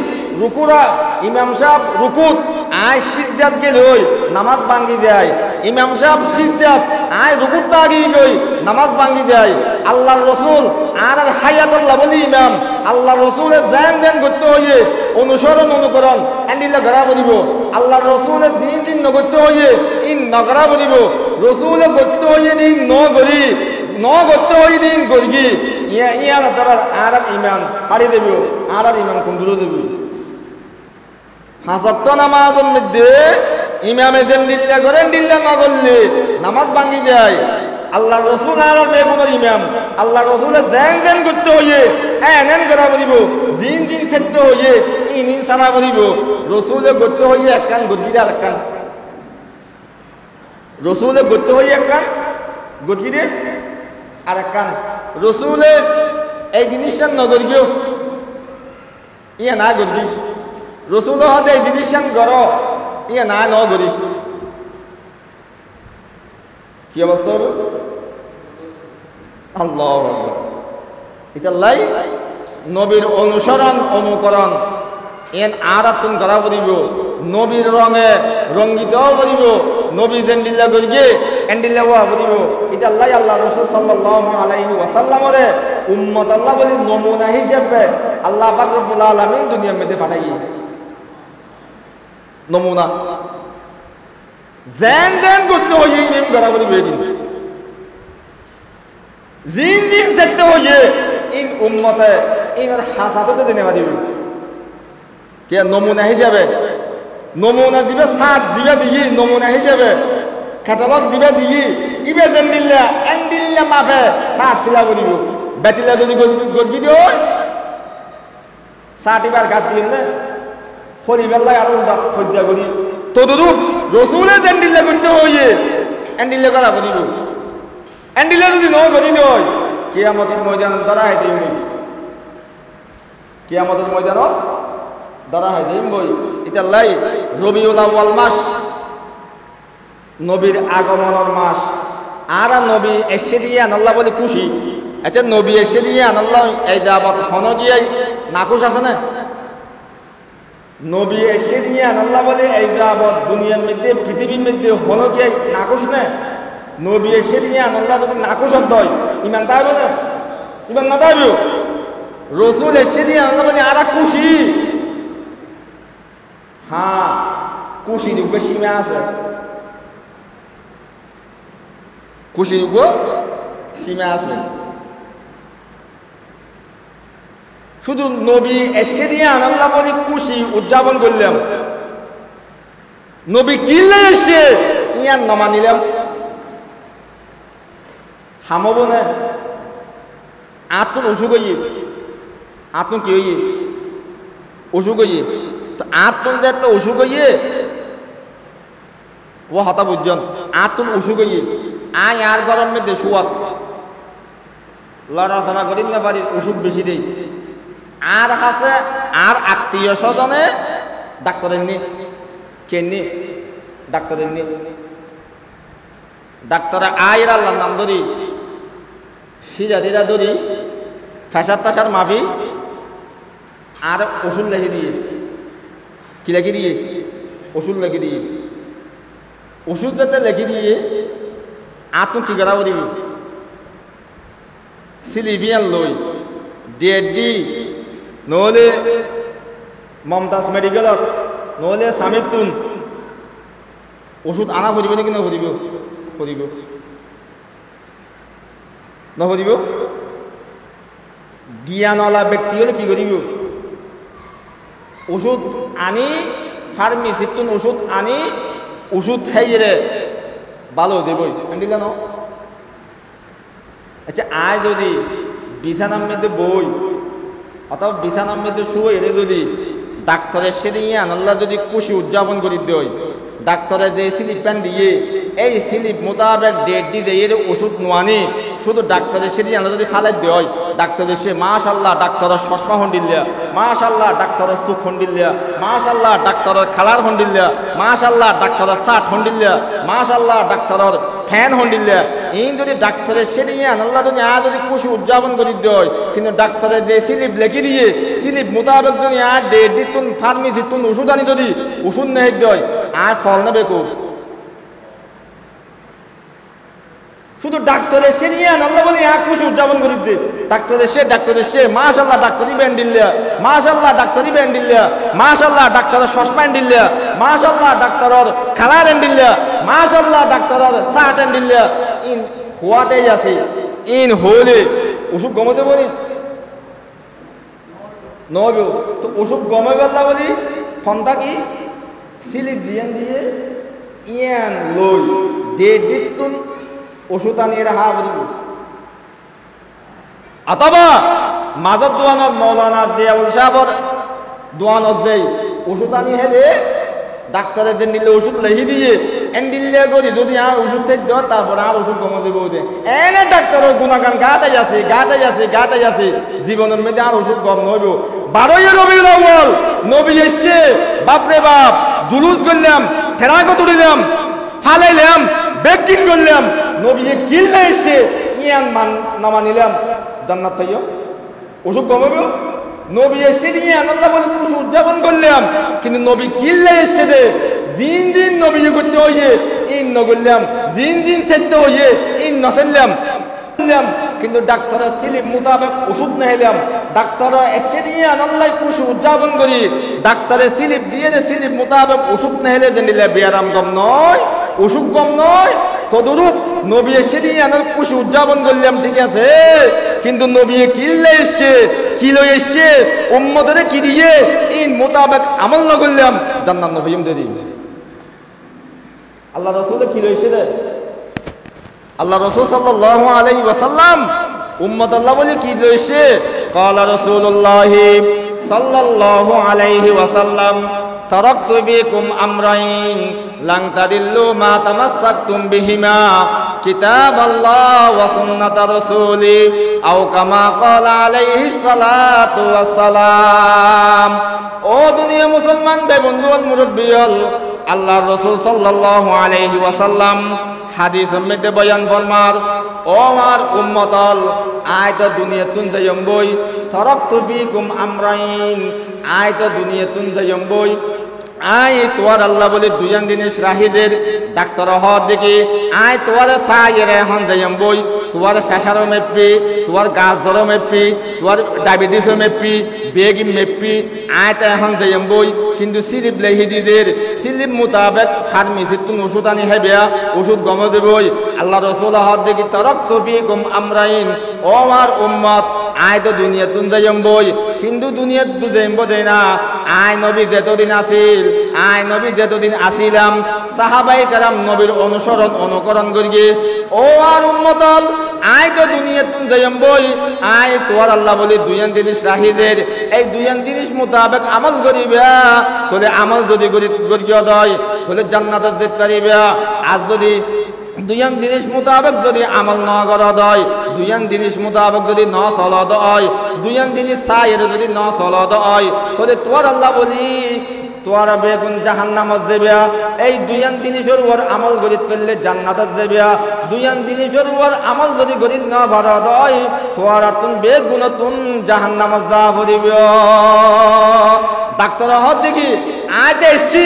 রুকুরা ইমাম সাহেব রুকুত সিজদাত গেলে হই নামাজ ভাঙ্গি যায় ইমাম সাহেব সিজদাত রুকুত আগি গই নামাজ ভাঙ্গি যায় আল্লাহ রসুল আর হায়াতুল্লাহ বলি ইমাম আল্লাহ রসুলের জান করতে হইয়ে অনুসরণ অনুকরণ এন্ডিল্লা গড়া বলিব আল্লাহ রসুলের দিন করতে হইয়ে ইন নগরা বলিব রসুল করতে হয়ে দিন করতে হয়ে দিন গর্গি ইয়ার তার আর ইমান হারি দেব আর ইমান কুন্দুরো দেব হাসক্ত নামাজের মধ্যে ইমামে যেন দিল্লা করেন দিল্লা না করলে নামাজ ভাঙি যায় আল্লাহ রসুল আর মেগুনের ইমাম আল্লাহ রসুলের জ্যান করতে হইয়ে এন করা বলিব জিন সেদ্ধ হইয়ে ইন সারা বলিব রসুলে করতে হইয়ে এক কান গদগিরে আর এক কান রসুলে করতে হইয়ে এক কান গদগিরে আর এক কান রসুলে এই জিনিসটার নজর গিয়েও ইয়ে না গদগি রসুল হতে এই জিনিসটার গর ইয়ে না গরি কি অবস্থা হবে আল্লাহ এটা লাই নবীর অনুসরণ অনুকরণ এন আরাতুন করা করিব নবীর রঙে রঙ্গিত করিব নবী জেন্ডিল্লা করিগে এন্ডিল্লা ওয়া করিব এটা আল্লাহ আল্লাহ রাসূল সাল্লাল্লাহু আলাইহি ওয়াসাল্লামরে উম্মত আল্লাহ বলি নমুনা হিসেবে আল্লাহ পাক রব্বুল আলামিন দুনিয়ার মধ্যে পাঠাই নমুনা জেন করতে হইয়ে নিম করা করিব এদিন জিন সেদ্ধ হইয়ে ইন উম্মতে ইনার হাসাততে জেনে পারিব কে নমুনা হিসাবে নমুনা দিবে সাত দিবে দিই নমুনা হিসাবে ক্যাটালগ দিবে দিই ইবে জেন্ডিল্লা এন্ডিল্লা মাফে সাত ফিলা করিব বেতিলা যদি গজি দিও সাত এবার গাত দিন না হরিবেল্লাই আর হত্যা করি তদরূপ রসুলে জেন্ডিল্লা করতে হইয়ে এন্ডিল্লা করা করিব এন্ডিল্লা যদি ন করি নয় কিয়ামতের ময়দান ধরা হয় দিই কিয়ামতের ময়দান ধরা হয় দিই বই এটা লাই রবিউল আউয়াল মাস নবীর আগমনের মাস আর নবী এসে দিয়ে আনাল্লাহ বলে খুশি আচ্ছা নবী এসে দিয়ে আনাল্লাহ এই যাবত হন গিয়ে নাকুশ আছে না নবী এসে দিয়ে আনাল্লাহ বলে এই যাবত দুনিয়ার মধ্যে পৃথিবীর মধ্যে হন গিয়ে নাকুশ না নবী এসে দিয়ে আনাল্লাহ যদি নাকুশ হয় ইমান তাইব না ইমান না তাইব রসুল এসে দিয়ে আনাল্লাহ বলে আর খুশি হ্যাঁ খুশি দুঃখ সীমা আছে খুশি দুঃখ সীমা আছে শুধু নবী এসে দিয়ে আনাল্লাহ বলে খুশি উদযাপন করলাম নবী কিনলে এসে ইয়ার নমা নিলাম হামব না আত্মন অসুখ হইয়ে আত্মন কি হইয়ে অসুখ হইয়ে তো আত্মন যে একটা অসুখ হইয়ে ও হতা বুঝছেন আত্মন অসুখ হইয়ে আয় আর গরম মধ্যে শুয়াত লড়াচড়া করি না পারি অসুখ বেশি দেই আর আছে আর আত্মীয় স্বজনে ডাক্তারের নি কেননি ডাক্তারের নি ডাক্তারে আয়ের আল্লাহর নাম ধরি সিজাদিরা ধরি ফ্যাসার তাসার মাফি আর ওষুধ লেখে দিয়ে কি লেখে দিয়ে ওষুধ লেখে দিয়ে ওষুধ যাতে লেখে দিয়ে আত্ম টিকাটা দিবি সিলিভিয়ান লই ডিএডি নহলে মমতাজ মেডিকেলত নহলে স্বামীর তুন ওষুধ আনা ফুরিব নাকি নফুরিব ফুরিব নফুরিব জ্ঞানওয়ালা ব্যক্তি হলে কি করিব ওষুধ আনি ফার্মেসির তুন ওষুধ আনি ওষুধ খাইয়ে ভালো দেবই দিলে ন আচ্ছা আয় যদি বিছানার মধ্যে বই অথবা বিছানার মধ্যে শুয়ে এলে যদি ডাক্তারের সেরে আনাল্লাহ যদি খুশি উদযাপন করি দেয় ডাক্তারের যে স্লিপ প্যান দিয়ে এই স্লিপ মোতাবেক ডেট দিয়ে এর ওষুধ নোয়ানি শুধু ডাক্তারের সেরে আনা যদি ফালাই দেয় ডাক্তারের সে মাশাল্লাহ ডাক্তারের চশমা হন্ডিল্লা মাশাল্লাহ ডাক্তারের চোখ হন্ডিল্লা মাশাল্লাহ ডাক্তারের খালার হন্ডিল্লা মাশাল্লাহ ডাক্তারের শার্ট হন্ডিল্লা মাশাল্লাহ ডাক্তারের ফ্যান হন্ডিল্লা এই যদি ডাক্তারের সেরে আনাল্লাহ যদি যদি খুশি উদযাপন করি দেয় কিন্তু ডাক্তারের যে স্লিপ লেখি দিয়ে স্লিপ মোতাবেক যদি ডেট দিতুন ফার্মেসি তুন ওষুধ আনি যদি ওষুধ নেই দেয় আর ফল নেবে খুব শুধু ডাক্তারের সে নিয়ে আল্লাহ বলে এক খুশি উদযাপন করি দে ডাক্তারের সে মাশাল্লাহ ডাক্তারি ব্যান্ডিল্লা মাশাল্লাহ ডাক্তারি ব্যান্ডিল্লা মাশাল্লাহ ডাক্তারের চশমা এন্ডিল্লা মাশাল্লাহ ডাক্তারের খালার এন্ডিল্লা মাশাআল্লাহ ডাক্তারের সাটেন দিলে ইন হওয়াতেই আছে ইন হলে ওষুধ কমাতে বলি নবে তো ওষুধ কমে গেলা বলি ফোনটা কি স্লিপ দিয়ে ইয়ান লই দিতুন ওষুধ আনিয়ে রাখা বলি অথবা মাজত দোয়ানত মৌলানা দিয়াউল সাহেবর দোয়ানত যেই ওষুধ আনি হেলে ডাক্তারের যে নিলে ওষুধ লেহি দিয়ে এন্ডিলে করি যদি আর ওষুধ থেকে দেওয়া তারপর আর ওষুধ কমে দেবো এনে ডাক্তারের গুণাগান গাতে যাচ্ছে জীবনের মধ্যে আর ওষুধ কম নইব 12 রবিউল আউয়াল নবী এসছে বাপরে বাপ জুলুস করলাম ঠেরাকো তুলিলাম ফালাইলাম বেকিং করলাম নবী কিল্লা এসছে ইয়ান নামা নিলাম জান্নাত পাইও ওষুধ কমাবে নবী এসে নিয়ে আল্লাহ বলে খুশি উদযাপন করলাম কিন্তু নবী কিল্লা এসছে দে দিন নবী করতে হইয়ে ইন নগরলাম দিন সেরতে হইয়ে ইন নসেললাম কিন্তু ডাক্তারের স্লিপ মোতাবেক ওষুধ নিলাম ডাক্তার এসে নিয়ে আল্লাহ খুশি উদযাপন করি ডাক্তারের স্লিপ দিয়ে স্লিপ মোতাবেক ওষুধ নিলে যে নিলে ব্যায়াম কম নয় ওষুধ কম নয় তদরূপ নবী এসে দিয়ে আনার খুশি উদযাপন করলাম ঠিক আছে কিন্তু নবী কিল্লা এসছে কিলো এসছে উম্মতের কি দিয়ে ইন মোতাবেক আমল না করলাম জান্নাত নফিম দিয়ে দিই আল্লাহ রাসূল কিলো এসে দে আল্লাহ রাসূল সাল্লাল্লাহু আলাইহি ওয়াসাল্লাম উম্মত আল্লাহ বলে কিলো এসে ক্বালা রাসূলুল্লাহ সাল্লাল্লাহু আলাইহি ওয়াসাল্লাম তারাকতু বিকুম আমরাইন লান তাদিল্লু মা তামাসসাকতুম বিহিমা কিতাবাল্লাহ ওয়া সুন্নাত রাসূলি আও কামা ক্বালা আলাইহিস সালাতু ওয়াস সালাম ও দুনিয়া মুসলমান বে বন্ধুল মুরব্বিয়ল আল্লাহর রাসূল সাল্লাল্লাহু আলাইহি ওয়াসাল্লাম হাদিসের মধ্যে বয়ান ফরমার ও আমার উম্মতল আয়ত দুনিয়াতুন যাইম বই তারাকতু বিকুম আমরাইন আয়ত দুনিয়াতুন যাইম বই আয় তোয়ার আল্লাহ বলে দুজন জিনিস রাহিদের ডাক্তার হওয়ার দেখি আয় তোয়ার সাইয়ের এখন যাইম বই তোমার প্রেশারও মেপি তোমার গাছ জ্বরও মেপি তোমার ডায়াবেটিসও মেপি বেগি মেপি আয়তা এখন যাইম বই কিন্তু সিলিপ লেহিদিদের সিলিপ মোতাবেক ফার্মেসির তুমি ওষুধ আনি হেবিয়া ওষুধ গমে দেবই আল্লাহ রসুল হওয়ার দেখি তারাকতু ফিকুম আমরাইন ও আমার উম্মত আয় তো দুনিয়া তুন যাইম বই কিন্তু দুনিয়া তু যাইম দেয় না আয় নবী যেতদিন আসিল আয় নবী যেতদিন আসিলাম সাহাবাই কারাম নবীর অনুসরণ অনুকরণ করি ও আর উম্মতল আয় তো দুনিয়া তুন যাইম বই আয় তোয়ার আল্লাহ বলি দুইয়ান জিনিস রাহিদের এই দুইয়ান জিনিস মোতাবেক আমল করিবা তোলে আমল যদি করিয়া দয় তোলে জান্নাতে যেতে পারিবা আজ যদি দুইয়ান জিনিস মোতাবেক যদি আমল ন করা দয় দুইয়ান জিনিস মোতাবেক যদি ন চলদ হয় দুইয়ান জিনিস সাইয়ের যদি ন চলদ হয় তোলে তোর আল্লাহ বলি তোরা বেগুন জাহান্নামত যাবিয়া এই দুইয়ান জিনিসের উপর আমল গরিত করলে জান্নাতত যাবিয়া দুইয়ান জিনিসের উপর আমল যদি গরিত না ভরা দয় তোরা তুন বেগুন তুন জাহান্নামত যা পড়িবে ডাক্তার হত দেখি আয় দেখছি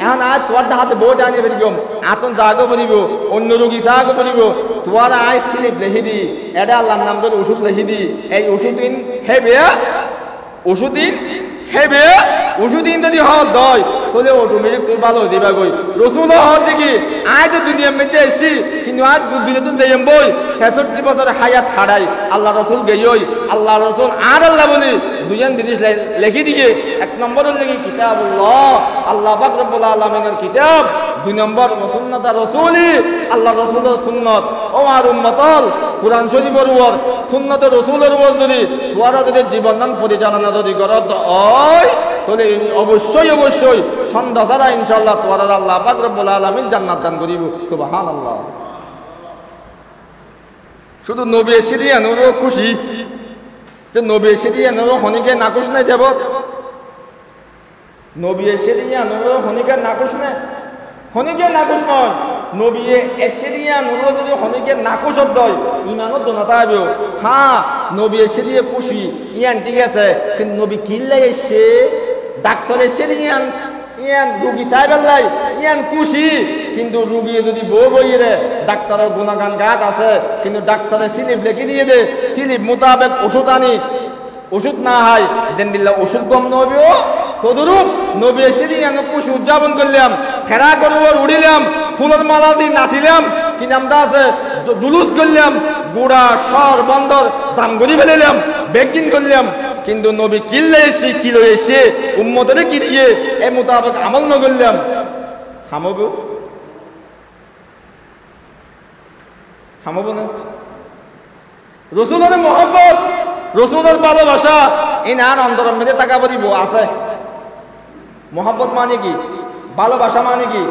এখন আয় তোর হাতে বোট আনিয়ে ফেলিম আতন জাগো পড়িব অন্য রোগী জাগো পড়িব তোরা আয় স্লিপ লিখি দি এটা আল্লাহর নাম করে ওষুধ লিখি দি এই ওষুধ দিন হেবে ওষুধ দিন হেবে ওষুধ দিন যদি হওয়ার দয় তাহলে অটোমেটিক তুই ভালো দিবা গই রসুল হওয়ার দেখি আয় তো দুনিয়ার মধ্যে এসছি কিন্তু আজ দুনিয়া তুন যাইম বই 63 বছর হায়াত হারাই আল্লাহ রসুল গেই আল্লাহ রসুল আর আল্লাহ বলি দুজন জিনিস লিখি দিয়ে এক নম্বরের লেগে কিতাবুল্লাহ আল্লাহ পাক রব্বুল আলামিনের কিতাব দুই নম্বর সুন্নাত রাসূলি আল্লাহ রাসূলের সুন্নত ও আর উম্মতল কুরআন শরীফের উপর সুন্নাত রাসূলের উপর যদি তোরা যদি জীবন পরিচালনা যদি করত হয় তাহলে অবশ্যই সন্ধ্যা ছাড়া ইনশাআল্লাহ তোরা আল্লাহ পাক রব্বুল আলামিন জান্নাত দান করিব সুবহানাল্লাহ শুধু নবী সিরিয়ানেরও খুশি যে নবী সিরিয়ানেরও হনিকে নাকুশ নাই দেব নবী সিরিয়ানেরও হনিকে নাকুশ নাই হনিকে নাকুশ নয় নবী সিরিয়ানেরও যদি হনিকে নাকুশ দয় ইমানও দোনাতা হবে হ্যাঁ নবী সিরিয়ে খুশি ইয়ান ঠিক আছে কিন্তু নবী কিল্লা এসে ডাক্তারের সিরিয়ান ইয়ান রুগী সাহেবাল্লাই ইয়ান খুশি কিন্তু রুগী যদি বউ বইয়ে দে ডাক্তারের গুণাগান গাত আছে কিন্তু ডাক্তারের স্লিপ লিখে দিয়ে দে স্লিপ মোতাবেক ওষুধ আনি ওষুধ না হয় যেন দিল্লা ওষুধ কম নবীও তদরূপ নবী সিরিয়ান খুশি উদযাপন করলাম খেরা করবার উড়িলাম ফুলের মালা দিয়ে নাচিলাম, কি নামটা আছে, জুলুস করলাম, গুড়া শহর বন্দর দাম গড়ি ফেলাম, বেকিং করলাম, কিন্তু নবী কিনলে এসে কি এসে উম্মতের কি দিয়ে এ মোতাবেক আমল ন করলাম, হামবো হামবো না। রসুলের মহব্বত, রসুলের ভালোবাসা এই নান অন্তরের মধ্যে টাকা পড়িব আছে। মহব্বত মানে কি, ভালোবাসা মানে কি,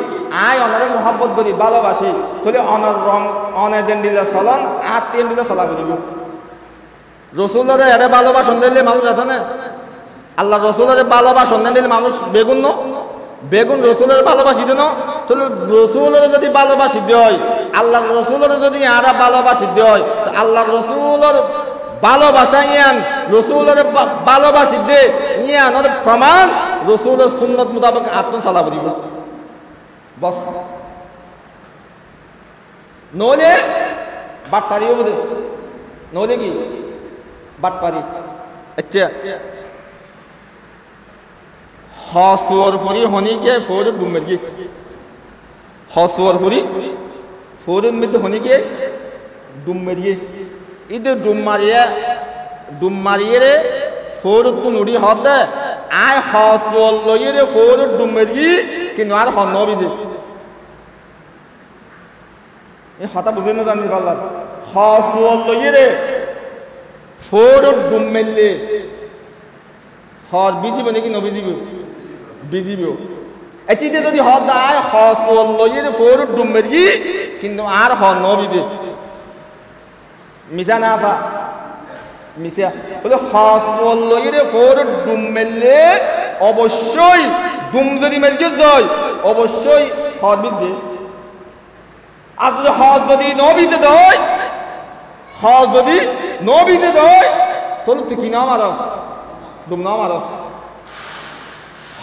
আয় অনারে মহব্বত করি ভালোবাসি, তাহলে অনার রং অনেজেন দিলে চলন আর তেল দিলে চলা করিব। রসুলের এরে ভালোবাসন দিলে মানুষ আছে না, আল্লাহ রসুলের ভালোবাসন দিলে মানুষ বেগুন ন, বেগুন রসুলের ভালোবাসি দেন, তাহলে রসুলের যদি ভালোবাসি হয়, আল্লাহ রসুলের যদি আরা ভালোবাসি হয়, আল্লাহ রসুলের ভালোবাসা ইয়ান রসুলের ভালোবাসি দে ইয়ানোর প্রমাণ রসুলের সুন্নত মোতাবেক আত্ম চালাব দিব বস, নইলে বাটপারিও বোধ, নইলে কি বাটপারি। আচ্ছা হসুয়ার ফুরি হনিকে ফোর ডুমের কি, হসুয়ার ফুরি ফোরের মধ্যে হনিকে ডুম মারিয়ে, ইদে ডুম মারিয়ে রে ফোর নুড়ি হতে আয় হসুয়ার লইয়ে রে ফোর ডুম মারিয়ে কিন্তু আর হন বিজে এই হতা বুঝে না জানি পারলাম, হসুয়ার লইয়ে রে ফোর ডুম মারলে হর বিজিব নাকি নবিজিব, বিজিব। এটিতে যদি হদ আয় হসল লইয়ে ফোর ডুমের কি কিন্তু আর হ নবিজে মিশা না পা মিশা বলে হসল লইয়ে ফোর ডুম মেললে অবশ্যই ডুম যদি মেলকে যায় অবশ্যই হর বিজে। আর যদি হজ যদি নবিজে দেয়, হজ যদি নবিজে দেয় তাহলে তুই কি নাম আরস ডুম নাম আরস।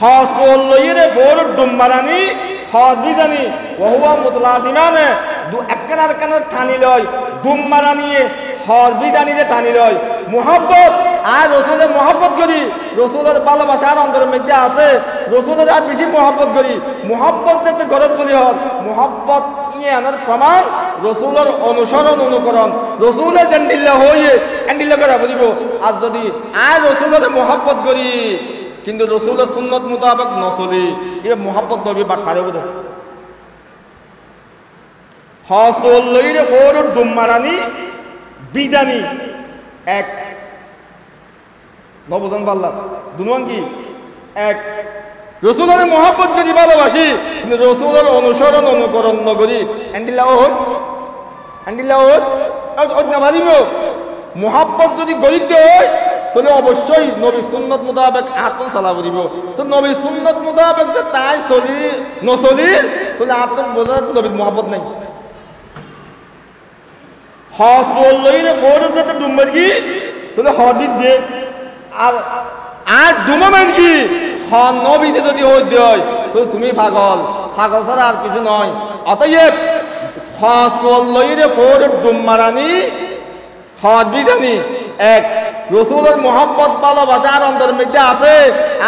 হসল লইয়ে ফোর ডুম মারানি হজ বিজানি ওহুয়া মুতলাজিমানে দু একখানার কানার টানি লয় ডুম মারা নিয়ে হজ বিজানিরে টানি লয়। মুহাব্বত আর রসুলের মহব্বত করি, রসুলের ভালোবাসার অন্তরের মধ্যে আছে, রসুলের আর বেশি মহব্বত করি, মহব্বত যাতে গরজ করি হল মহব্বত ইয়ানোর প্রমাণ রসুলের অনুসরণ অনুকরণ, রসুলের জেন্ডিল্লা হয়ে এন্ডিল্লা করা বুঝিব। আর যদি আর রসুলের মহব্বত করি কিন্তু রসুলের সুন্নত মোতাবেক নচলি এ মহব্বত নবী বাট পারে বোধ। হসল লইরে ফোর ডুম মারানি বিজানি এক নবজন পাল্লা দুনুয়ান কি এক। রসুলের মহব্বত যদি ভালোবাসি কিন্তু রসুলের অনুসরণ অনুকরণ নগরী এন্ডিল্লা হোক এন্ডিল্লা হোক না ভাবিব। মহব্বত যদি গরিত হয় তাহলে অবশ্যই নবী সুন্নত মোতাবেক আত্ম চালাব দিব। তো নবী সুন্নত মোতাবেক যে তাই চলি নচলি তাহলে আত্ম বোঝার নবীর মহব্বত নাই। হসল লইলে ফোর যাতে ডুমবার কি তাহলে হদিস যে আর আর ডুমামের কি হ নবীতে যদি হইতে হয় তো তুমি পাগল, পাগল ছাড়া আর কিছু নয়। অতএব হসল লইলে ফোর ডুম মারানি হদ বিজানি এক। রসুলের মহব্বত ভালোবাসার অন্তর মধ্যে আছে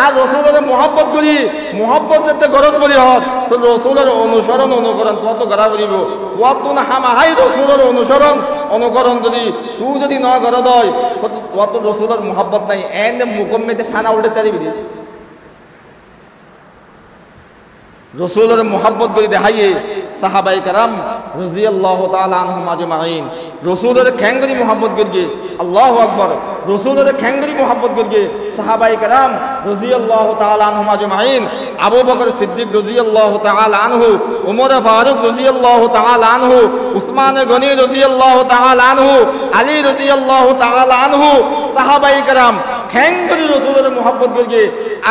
আর রসুলের মহব্বত করি মহব্বত যাতে গরজ করি হত তো রসুলের অনুসরণ অনুকরণ কত গড়া করিব তো না হামাহাই রসুলের অনুসরণ অনুকরণ যদি তুই যদি ন গড় দয় কত রসুলের মহব্বত নাই এনে মুখম মেতে ফানা উঠে তারিবি রসুলের মহব্বত করে দেখাইয়ে সাহাবাই কারাম রাদিয়াল্লাহু তাআলা আনহুম আজমাইন রসুলের খ্যাঙ্গরি মহব্বত করগে আল্লাহু আকবার রসুলের খ্যাঙ্গরি মহব্বত করগে সাহাবাই কারাম রাদিয়াল্লাহু তাআলা আনহুম আজমাইন আবু বকর সিদ্দিক রাদিয়াল্লাহু তাআলা আনহু উমর ফারুক রাদিয়াল্লাহু তাআলা আনহু উসমান গনি রাদিয়াল্লাহু তাআলা আনহু আলী রাদিয়াল্লাহু তাআলা আনহু সাহাবাই কারাম খ্যাঙ্গরি রসুলের মহব্বত করগে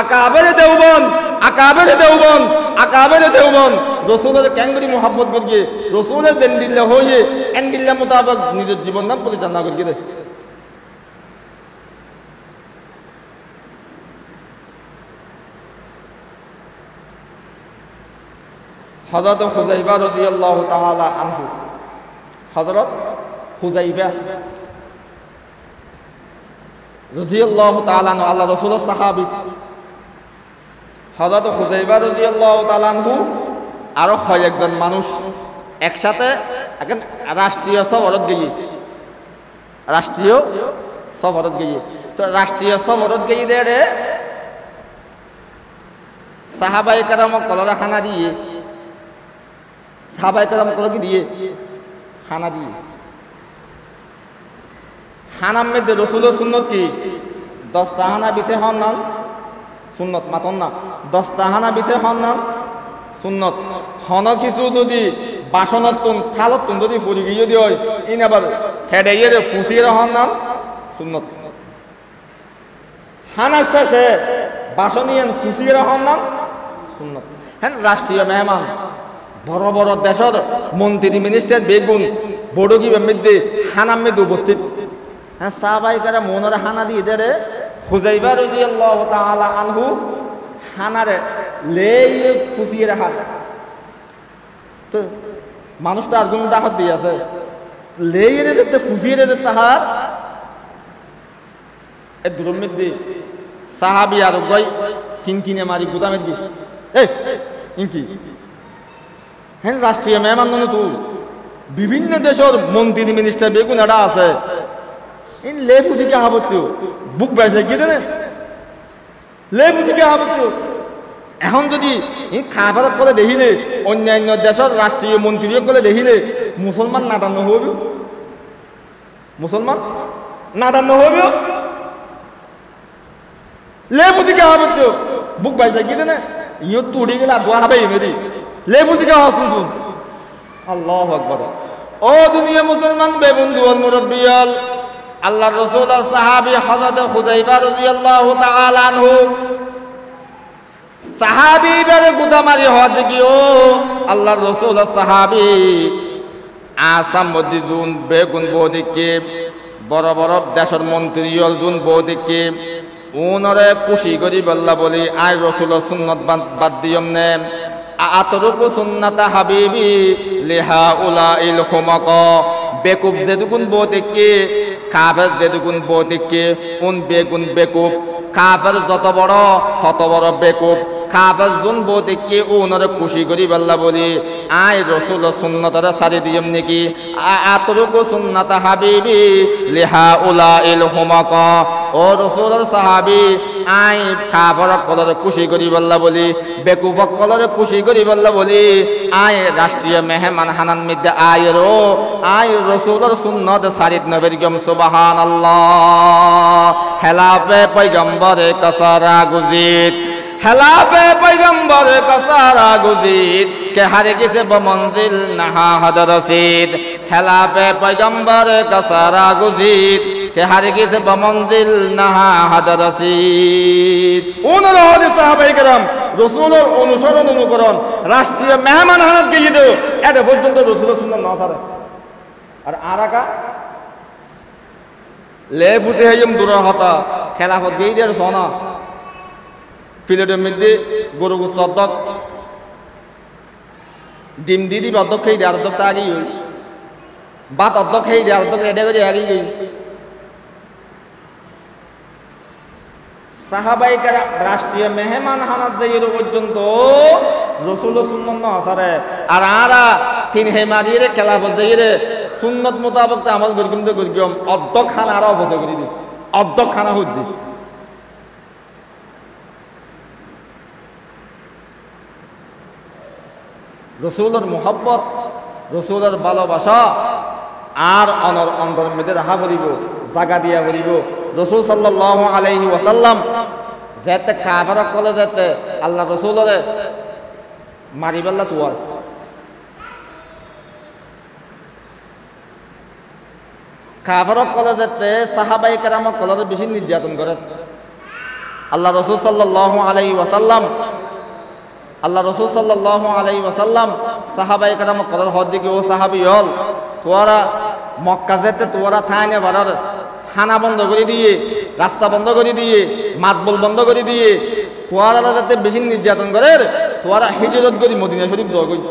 আকাবেরে দেওবন আকাবেরে দেওবন আকাবেরে দেওবন রসুলের ক্যাঙ্গরি মহব্বত করগে রসুলের জেন্ডিল্লা হয়ে এন্ডিল্লা মোতাবেক নিজের জীবন নাম পরিচালনা করগে রে। হযরত হুযাইফা রাদিয়াল্লাহু তাআলা আনহু হযরত হুযাইফা রাদিয়াল্লাহু তাআলা আনহু আল্লাহ রাসূলের সাহাবী হযরত হুযাইফা রাদিয়াল্লাহু তাআলা আনহু আরো কয়েকজন মানুষ একসাথে রাষ্ট্রীয় সফরত গিয়ে তো রাষ্ট্রীয় সফরত গিয়ে দেড়ে সাহাবায়ে কেরাম কলরা খানা দিয়ে সাহাবায়ে কেরাম কলকে দিয়ে খানা দিয়ে হানাম মধ্যে রসুলের সুন্নত কি 10টা হানা বিছে হন নান সুন্নত মাতন না 10টা হানা বিছে হন নান সুন্নত হন কিছু যদি বাসনত তুন থালত তুন যদি ফুরি গিয়ে যদি হয় ইন আবার ফেডাইয়ে ফুসিয়ে হন নান সুন্নত হানার শেষে বাসনিয়ান ফুসিয়ে হন নান সুন্নত হ্যাঁ রাষ্ট্রীয় মেহমান বড় বড় দেশের মন্ত্রী মিনিস্টার বেগুন বড়গি মধ্যে হানাম মধ্যে উপস্থিত হ্যাঁ সাহাবায়ে কেরাম মনের হানা দিয়ে দেড়ে হুযাইফা রাদিয়াল্লাহু তাআলা আনহু হানারে লেই খুশিয়ে রাখা তো মানুষটা আর গুণ ডাকত দিয়ে আছে লেই যেতে খুশিয়ে যেতে তাহার এ দূরের মধ্যে সাহাবি আর গই কিনকিনে মারি গুদামের কি এই ইনকি হ্যাঁ রাষ্ট্রীয় মেহমান তো বিভিন্ন দেশের মন্ত্রী মিনিস্টার বেগুন এটা আছে ইন লে ফুসিকে হাবত বুক ব্যাস লাগিয়ে দেনে লে ফুসিকে হাবত এখন যদি খাবার করে দেখিলে অন্যান্য দেশের রাষ্ট্রীয় মন্ত্রী করে দেখিলে মুসলমান নাদান্য হবে মুসলমান নাদান্য হবে লে ফুসিকে হাবত বুক ব্যাস লাগিয়ে দেনে ইও তো উড়ে গেলে দোয়া হবে মেরি লে ফুসিকে হাওয়া শুনছুন আল্লাহু আকবার ও দুনিয়া মুসলমান বেবন্ধু ওয়াল মুরব্বিয়াল আল্লাহর রাসূল আর সাহাবী হযরত হুযাইফা রাদিয়াল্লাহু তাআলা আনহু সাহাবী বেরে গুদামারি হওয়া দেখিও আল্লাহর রাসূল আর সাহাবী আসাম মদিজুন বেগুন বৌদিকে বড় বড় দেশের মন্ত্রী জুন বৌদিকে উনরে খুশি করি বল্লা বলি আই রাসূলের সুন্নাত বাদ দিয়ম নে আতরুকু সুন্নাতা হাবিবি লিহা উলাইল খুমাক বেকুব যেদুকুন বৌদিকে কাফের যেদুকুন বৌদিকে উন বেগুন বেকুব কাফের যত বড় তত বড় বেকুব কাফের জুন বৌদিকে উনরে খুশি করি বল্লা বলি আই রাসূলের সুন্নাতরে সারি দিয়ম নাকি আতরুকু সুন্নাতা হাবিবি লিহা উলাইল খুমাক ও রাসূলের সাহাবী আই কাফের কলরে খুশি করি বল্লা বলি বেকুব কলরে খুশি করি বল্লা বলি আই রাষ্ট্রীয় মেহমান হানান মধ্যে আই রাসূলের সুন্নাত সারিত নবীর গম সুবহানাল্লাহ হেলাফে পয়গম্বরে কসারা গুজিত হেলাফে পয়গম্বরে কসারা গুজিত কে হারে গেছে বমঞ্জিল নাহা হদরসিদ হেলাফে পয়গম্বরে কসারা গুজিত কে হারে গেছে বমঞ্জিল নাহা হদরসিদ ওনারা হলে সাহাবায়ে কেরাম রাসূলের অনুসরণ অনুকরণ রাষ্ট্রীয় মেহমান হানাত গিয়ে দেও এটা পর্যন্ত রাসূলের সুন্নাত না ছাড়ে আর আরাকা লে ফুসে হাইম দূর হতা খেলাফত গিয়ে দেয় সোনা প্লেটের মধ্যে গরু গোস্ত অর্ধক ডিম দিদি অর্ধক খেয়ে দেয় অর্ধকটা আগেই হই ভাত অর্ধক খেয়ে দেয় অর্ধক রেডে করে আগেই গই সাহাবায়ে কেরাম রাষ্ট্রীয় মেহমান হানাত যাইয়ে পর্যন্ত রাসূলের সুন্নাত না ছাড়ে আর আরা তিন হেমারিয়ে খেলাফত যাইয়ে সুন্নত মোতাবেক আমল করিম তো করিম অর্ধক খানা আরো অবস্থা করে দিই অর্ধক খানা হচ্ছে রাসূলের মুহাব্বত রাসূলের ভালোবাসা আর অনর অন্তরের মধ্যে রাখা করিব জায়গা দিয়া করিব রাসূল সাল্লাল্লাহু আলাইহি ওয়াসাল্লাম যেতে কাফার কলে যেতে আল্লাহ রাসূলরে মারিবাল্লা তুয়ার কাফার কলে যেতে সাহাবায়ে কেরাম কলে বেশি নির্যাতন করে আল্লাহ রাসূল সাল্লাল্লাহু আলাইহি ওয়াসাল্লাম সাহাবায়ে কেরাম কলের হদ দিকে ও সাহাবী হল তোরা মক্কা যেতে তোরা থাইনে বাড়ার হানা বন্ধ করে দিয়ে রাস্তা বন্ধ করে দিয়ে মাতবল বন্ধ করে দিয়ে তোরা যাতে বেশি নির্যাতন করে তোরা হিজরত করি মদিনা শরীফ যাওয়া কই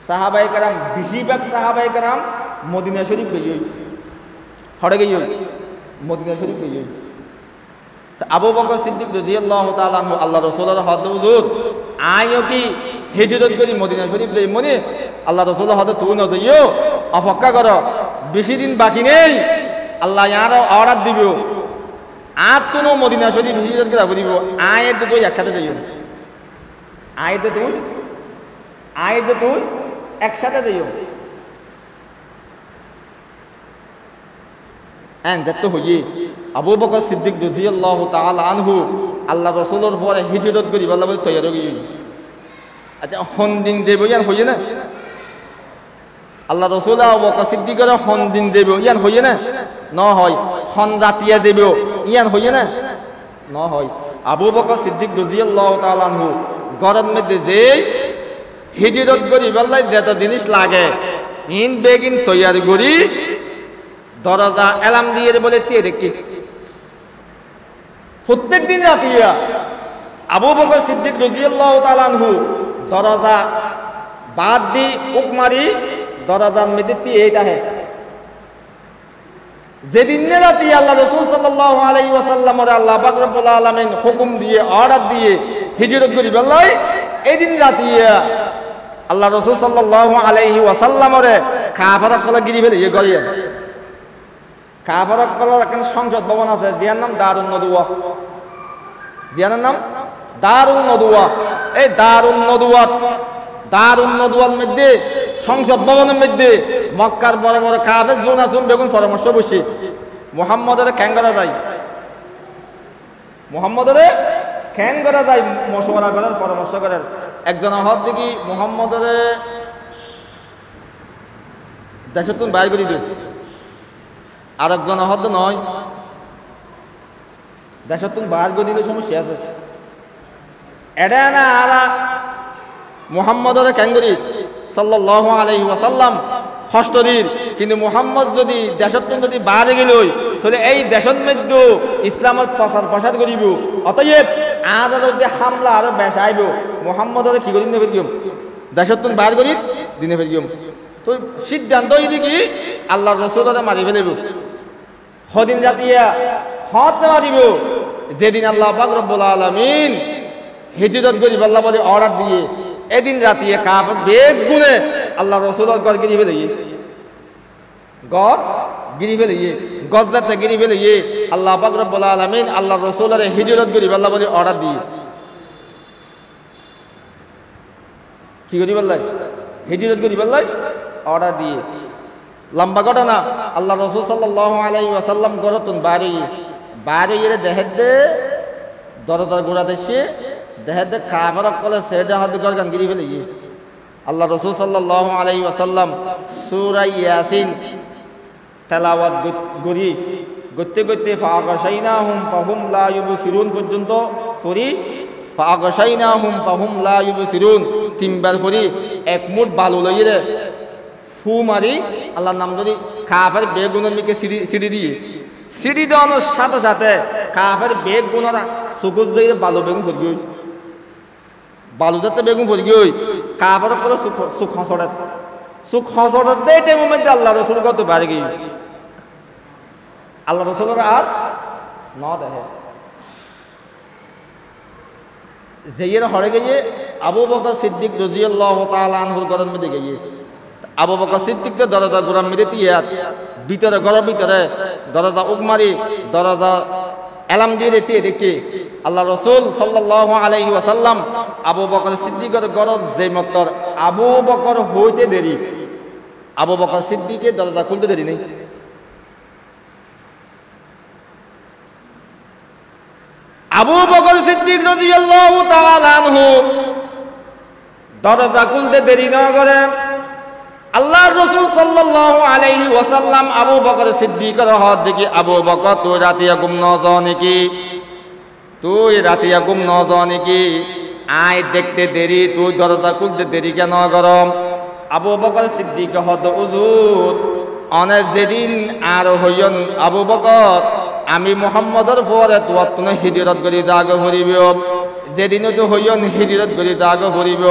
সাহাবায়ে কেরাম বেশিরভাগ সাহাবায়ে কেরাম মদিনা শরীফ গই হড়ে গই মদিনা শরীফ গই আবু বকর সিদ্দিক রাদিয়াল্লাহু তাআলা আনহু আল্লাহ রাসূলের হদ হুজুর আইও কি হিজরত করি মদিনা শরীফ যাই মনে আল্লাহ রসুল হয়তো তুই ন যাইও অপেক্ষা করো বেশি দিন বাকি নেই আল্লাহ ইয়ার অর্ডার দিব আর তুনো মদিনা শরীফ হিজরত করে দিব আয়ের তুই একসাথে যাইও আয়ের তুই একসাথে যাইও যত হইয়ে আবু বকর সিদ্দিক রাদিয়াল্লাহু তাআলা আনহু আল্লাহ রাসূলের পরে হিজরত করি বলা বলে তৈয়ার হয়ে গই আচ্ছা হন্দিন যাইব ইয়ান হইয়ে না আল্লাহ রাসূল আবু বকর সিদ্দিকের হন্দিন যাইব ইয়ান হইয়ে না ন হয় হন জাতিয়া যাইব ইয়ান হইয়ে না ন হয় আবু বকর সিদ্দিক রাদিয়াল্লাহু তাআলা আনহু গরম মধ্যে যে হিজরত করি বললাই যত জিনিস লাগে ইন বেগিন তৈয়ার করি দরজা এলাম দিয়ে বলে তে দেখি প্রত্যেক দিন রাতিয়া আবু বকর সিদ্দিক রাদিয়াল্লাহু তাআলা আনহু দরজা বাদ দি উকমারি দরজার মধ্যে এইটা হে যেদিন রাতি আল্লাহ রাসূল সাল্লাল্লাহু আলাইহি ওয়াসাল্লামের আল্লাহ পাক রব্বুল আলামিন হুকুম দিয়ে অর্ডার দিয়ে হিজরত করি বললাই এই দিন রাতিয়া আল্লাহ রাসূল সাল্লাল্লাহু আলাইহি ওয়াসাল্লামের কাফারা কলা গিরি ফেলে ইয়ে গড়িয়ে কাফারা কলার একটা সংসদ ভবন আছে যার নাম দারুন নদওয়া যার নাম দারুন নদওয়া এই দারুন নদওয়ার মধ্যে সংসদ ভবনের মধ্যে মক্কার বড় বড় কাফের জোন আসুন বেগুন পরামর্শ বসে মুহাম্মদের ক্যাং করা যায় মশওয়ারা করার পরামর্শ করার একজন হদ দেখি মুহাম্মদের দেশতুন বাইর করে দিও আর একজন হদ নয় দেশতুন বাইর করে দিলে সমস্যা আছে এটা না আর মুহাম্মদের ক্যাঙ্গরি সাল্লাল্লাহু আলাইহি ওয়াসাল্লাম ষষ্ঠদিন কিন্তু মুহাম্মদ যদি দেশতুন যদি বাইরে গেল তাহলে এই দেশের মধ্যে ইসলামের প্রসার করিব অতএব আর যদি হামলা আরো বেশ আইব মুহাম্মদের কি করি দিনে ফেরিম দেশতুন বাইর করি দিনে ফেরিম তো সিদ্ধান্ত কি আল্লাহ রাসূলরে মারি ফেলিব হদিন জাতিয়া হত মারিব যেদিন আল্লাহ পাক রব্বুল আলামিন হিজরত করিব আল্লাহ বলে অর্ডার দিয়ে এদিন রাতিয়ে কাফের বেগ গুনে আল্লাহ রাসূলের ঘর গিরি ফেলে গজ্জাতে গিরি ফেলে আল্লাহ পাক রব্বুল আলামিন আল্লাহ রাসূলের হিজরত করিব আল্লাহ বলে অর্ডার দিয়ে কি করি বললাই হিজরত করি বললাই অর্ডার দিয়ে লম্বা ঘটনা আল্লাহ রাসূল সাল্লাল্লাহু আলাইহি ওয়াসাল্লাম গরতুন বাড়ি দেহের দে দরজার গোড়া দেশে দেহের দে কাফারক কলে সেটা হাত গরগান গিরি ফেলে আল্লাহ রাসূল সাল্লাল্লাহু আলাইহি ওয়াসাল্লাম সূরা ইয়াসিন তেলাওয়াত করি গতে ফাগাশাইনাহুম ফাহুম লা ইউবসিরুন পর্যন্ত পড়ি ফাগাশাইনাহুম ফাহুম লা ইউবসিরুন তিনবার পড়ি এক মুঠ বালু লইয়ে ফু মারি আল্লাহর নাম ধরি কাফের বেগুনের মিকে সিঁড়ি দেওয়ানোর সাথে সাথে কাফের বেগুনের সুকুর দিয়ে বালু বেগুন ফরি বালু যাতে বেগুন ফরি কাফের করে সুখ হসড়ের দেয় টাইমের মধ্যে আল্লাহ রসুল কত বাড়ি গিয়ে আল্লাহ রসুলের আর ন দেখে যেয়ের হরে গিয়ে আবু বকর সিদ্দিক রাদিয়াল্লাহু তাআলা আনহুর ঘরের মধ্যে গিয়ে আবু বকর সিদ্দিককে দরজা গোড়ার মধ্যে তিয়াত ভিতরে ঘরের ভিতরে দরজা উকমারি দরজা এলাম দিয়ে দেখি আল্লাহ রসুল সাল্লাল্লাহু আলাইহি ওয়াসাল্লাম আবু বকর সিদ্দিকের ঘর যে মতর আবু বকর হইতে দেরি আবু বকর সিদ্দিকের দরজা খুলতে দেরি নেই আবু বকর সিদ্দিক রাদিয়াল্লাহু তাআলা আনহু দরজা খুলতে দেরি না করে আল্লাহর রাসূল সাল্লাল্লাহু আলাইহি ওয়াসাল্লাম আবু বকর সিদ্দিকের হাত দেখি আবু বকর তুই রাতিয়া ঘুম ন যাও নাকি আয় দেখতে দেরি তুই দরজা খুলতে দেরি কেন গরম আবু বকর সিদ্দিক হত হুজুর অনেক যেদিন আর হইয়ন আবু বকর আমি মুহাম্মদের পরে তোর তুমি হিজরত করে জাগ ফুরিব যেদিনও তো হইয়ন হিজরত করে জাগ ফুরিব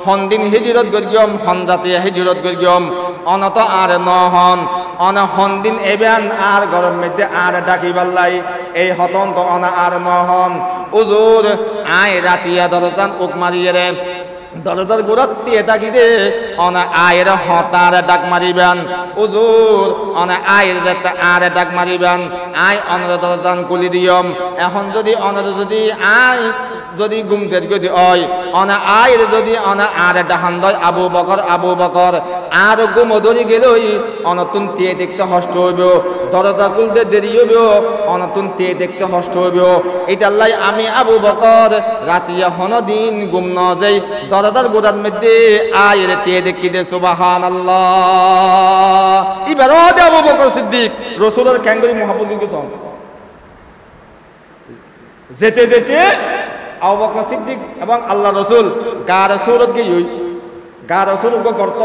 হন্দিন হিজরত করিয়ম হন্দাতে হিজরত করিয়ম অনত আর নহন অন হন্দিন এবেন আর গরম মধ্যে আর ডাকি বাল্লাই এই হতন তো অনা আর নহন হুজুর আয় রাতিয়া দরজান ওক মারিয়ে রে দরজার গোড়াত দিয়ে তাকিদে অনা আয়ের হতার ডাক মারিবেন উজুর অনা আয়ের যাতে আর ডাক মারিবেন আয় অনর দরজান কুলি দিয়ম এখন যদি অনর যদি আয় যদি গুমতে যদি হয় অনা আয়ের যদি অনা আর ডাহান দয় আবু বকর আর গুম ধরি গেলই অনতুন তে দেখতে হষ্ট হইব দরজা খুলতে দেরি হইব অনতুন তে দেখতে হষ্ট হইব এটা আল্লাহ আমি আবু বকর রাতিয়া হন দিন গুম ন যাই দরজার গোড়ার মধ্যে আয়ের তে দেখি দে সুবহানাল্লাহ এবার দে আবু বকর সিদ্দিক রাসূলের ক্যাঙ্গরি মুহাব্বত গেছন যেতে যেতে আবু বকর সিদ্দিক এবং আল্লাহ রাসূল গার সুরত গই গার সুরত গর্ত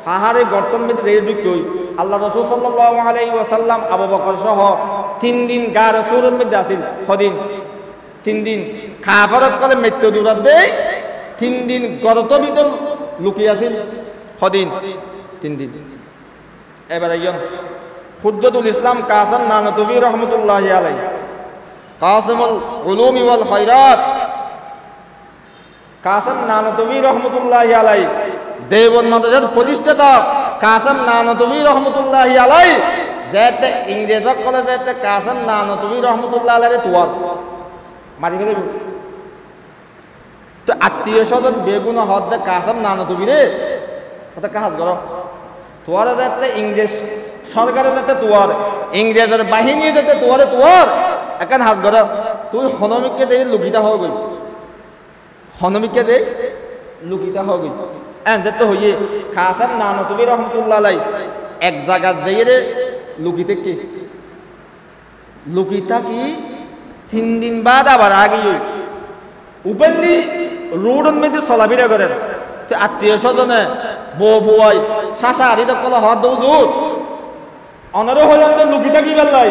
হাহারে গর্তর মধ্যে যেয়ে ঢুকই আল্লাহ রাসূল সাল্লাল্লাহু আলাইহি ওয়াসাল্লাম আবু বকর সহ 3 দিন গার সুরত মধ্যে আছেন কদিন 3 দিন কাফারত করে মৃত্যু দূরত দেই 3 দিন গর্ত ভিতর লুকিয়ে আছেন কদিন 3 দিন এবার আইয়ন হুজ্জাতুল ইসলাম কাসিম নানতুবি রাহমাতুল্লাহি আলাইহি কাসিমুল উলুমি ওয়াল খায়রাত কাসিম নানতুবি রাহমাতুল্লাহি আলাইহি দেওবন্দ মাদ্রাসার প্রতিষ্ঠাতা কাসিম নানতুবি রাহমাতুল্লাহি আলাইহি যেতে ইংরেজ কলেজ যেতে কাসিম নানতুবি রাহমাতুল্লাহি আলাইহি তোয়ার মারি ফেলে তো আত্মীয় স্বজন বেগুন হদ দে কাসিম নানতুবি রে ওটা কাজ করো তোয়ার যেতে ইংরেজ সরকারের যেতে তোয়ার ইংরেজের বাহিনী যেতে তোয়ারে তোয়ার একান হাজ করো তুই হনমিককে দিয়ে লুকিতা হয়ে গই হনমিককে দিয়ে লুকিতা হয়ে গই যেতে হইয়ে কাসিম নানতুবি রাহমাতুল্লাহি আলাইহি এক জায়গা যেয়ে লুকিতে কি লুকিতা কি 3 দিন বাদ আবার আগে উপেন্দি রোডের মধ্যে চলাফেরা করেন আত্মীয় স্বজনে বউ ফুয়াই শাসা হারিতে কলা হওয়ার দৌড় অনারও হইলাম তো লুকিতা কি বেলাই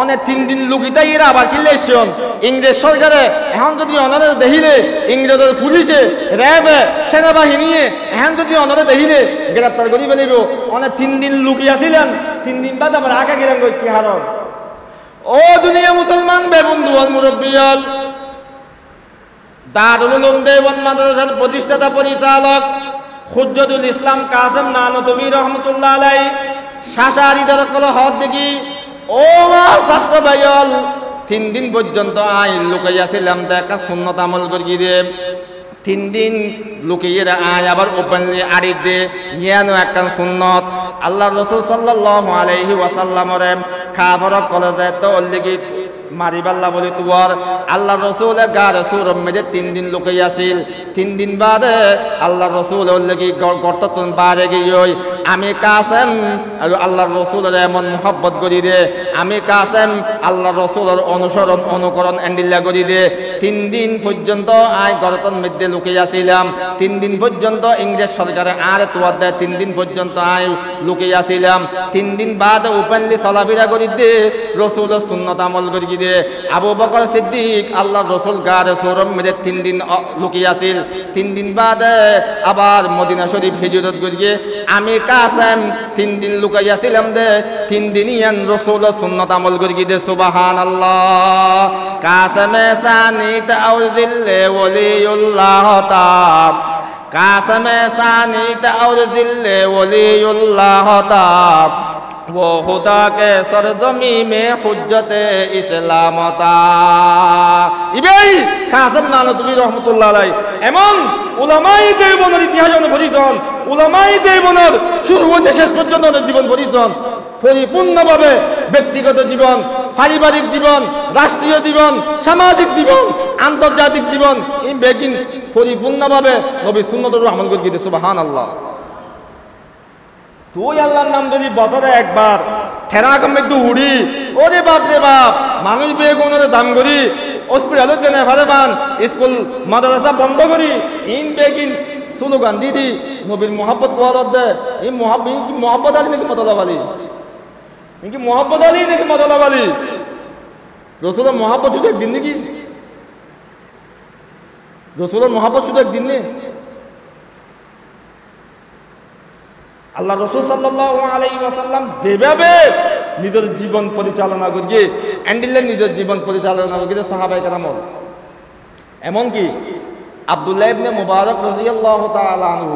অনেক 3 দিন লুকিতা এরা আবার কিলেশন ইংরেজ সরকারে এখন যদি অনারে দেখিলে ইংরেজের পুলিশে র্যাবে সেনাবাহিনী এখন যদি অনারে দেখিলে গ্রেপ্তার করি ফেলিব অনেক 3 দিন লুকিয়াছিলেন 3 দিন বাদ আবার আগে গেলেন কি হারণ ও দুনিয়া মুসলমান বেবন্ধু মুরব্বিয়াল দারুল উলুম দেওবন্দ মাদ্রাসার প্রতিষ্ঠাতা পরিচালক হুজ্জাতুল ইসলাম কাসিম নানতুবি রাহমাতুল্লাহি আলাইহি শাশারি দরকল হদ দেখি ও ছাত্র ভাইয়াল 3 দিন পর্যন্ত আই লুকাইয়াছিলাম দেখা সুন্নত আমল করি দে 3 দিন লুকিয়ে আয় আবার ওপেনলি আড়ি দে ইয়ানো একখান সুন্নত আল্লাহ রাসূল সাল্লাল্লাহু আলাইহি ওয়াসাল্লামরে কাফর কলেজে তো অলরেডি মারিবাল্লা বলি তোর আল্লাহ রসুল গার সুর মেঝে 3 দিন লুকাইয়াছিল 3 দিন বাদে আল্লাহ রসুল অলরেডি গর্তন বাড়ে গিয়ে আমি কাসেম আর আল্লাহ রসুলের এমন মহব্বত করি দে আমি কাসেম আল্লাহ রসুলের অনুসরণ অনুকরণ এন্ডিল্লা করি দে 3 দিন পর্যন্ত আয় গর্তন মধ্যে লুকিয়াছিলাম 3 দিন পর্যন্ত ইংরেজ সরকারে আর তোয়ার দেয় 3 দিন পর্যন্ত আয় লুকিয়াছিলাম 3 দিন বাদে ওপেনলি চলাফেরা করি দে রসুলের সুন্নত আমল করি দে আবু বকর সিদ্দিক আল্লাহ রসুল গার সৌরভ মেরে 3 দিন লুকিয়াছিল 3 দিন বাদে আবার মদিনা শরীফ হিজরত করিয়ে আমি কাসেম 3 দিন লুকাইয়াছিলাম দে 3 দিন ইয়ান রসুল সুন্নত আমল করি দে সুবহানাল্লাহ কাসেমে সানি তাউযিল্লে ওলিউল্লাহ তাব কাসেমে সানি তাউযিল্লে ওলিউল্লাহ তাব वो खुदा के सरजमी में हुज्जत इस्लामता ইবেই কাসিম নানতুবি রাহমাতুল্লাহি আলাইহি এমন উলামায়ে দেওবন্দের ইতিহাস পরিচয় উলামায়ে দেওবন্দের শুরু হতে শেষ পর্যন্ত জীবন পরিচয় পরিপূর্ণভাবে ব্যক্তিগত জীবন পারিবারিক জীবন রাষ্ট্রীয় জীবন সামাজিক জীবন আন্তর্জাতিক জীবন এই বেগিন পরিপূর্ণভাবে নবী সুন্নতের আমল করে দিতে সুবহানাল্লাহ তুই আল্লাহর নাম যদি বছরে একবার ঠেরা কমে তো উড়ি ওরে বাপ রে বাপ মানুষ বেগুনের দাম করি হসপিটালে জেনে ফেলে পান স্কুল মাদ্রাসা বন্ধ করি ইন বেগিন স্লোগান দিদি নবীর মোহাব্বত কোয়ালত দে এই মোহাব্বত আলী নাকি মতলব আলী কি মোহাব্বত আলী নাকি মতলব আলী রসুলের মোহাব্বত শুধু একদিন নাকি রসুলের মোহাব্বত শুধু একদিন নেই আল্লাহ রসুল সাল্লাল্লাহু আলাইহি ওয়াসাল্লাম যেভাবে নিজের জীবন পরিচালনা করিয়ে নিজের জীবন পরিচালনা করিয়ে সাহাবায়ে কেরাম এমনকি আব্দুল্লাহ ইবনে মুবারক রাদিয়াল্লাহু তাআলা আনহু,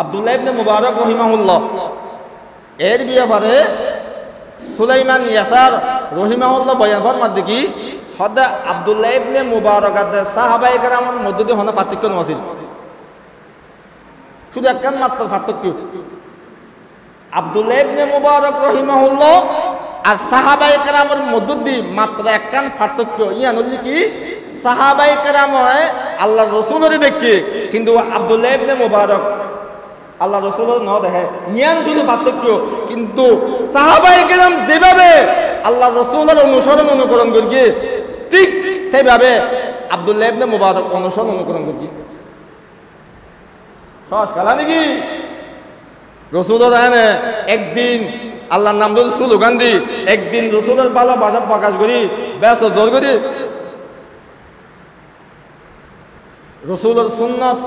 আব্দুল্লাহ ইবনে মুবারক রহিমাহুল্লাহ এর ব্যাপারে সুলাইমান ইয়াসার রহিমাহুল্লাহ বয়ান ফরমাত দেখি হদা আব্দুল্লাহ ইবনে মুবারক আর সাহাবায়ে কেরামের মধ্যে দিয়ে হন পার্থক্য নছিল, শুধু একখান মাত্র পার্থক্য। আব্দুল্লাহ ইবনে মুবারক রহিমাহুল্লাহ আর সাহাবায়ে কেরামের মধ্যে দিয়ে মাত্র একখান পার্থক্য। ইয়ান হল কি সাহাবায়ে কেরামে আল্লাহ রাসূলের দেখে, কিন্তু আব্দুল্লাহ ইবনে মুবারক আল্লাহ রাসূলের ন দেখে। ইয়ান শুধু পার্থক্য, কিন্তু সাহাবায়ে কেরাম যেভাবে আল্লাহ রাসূলের অনুকরণ করি ঠিক সেইভাবে আব্দুল্লাহ ইবনে মুবারক অনুকরণ করি। সহজ খেলা নাকি? রসুলের আনে একদিন আল্লাহর নাম ধরে স্লোগান দি, একদিন রসুলের ভালোবাসা প্রকাশ করি, ব্যাস জোর করি রসুলের সুন্নত,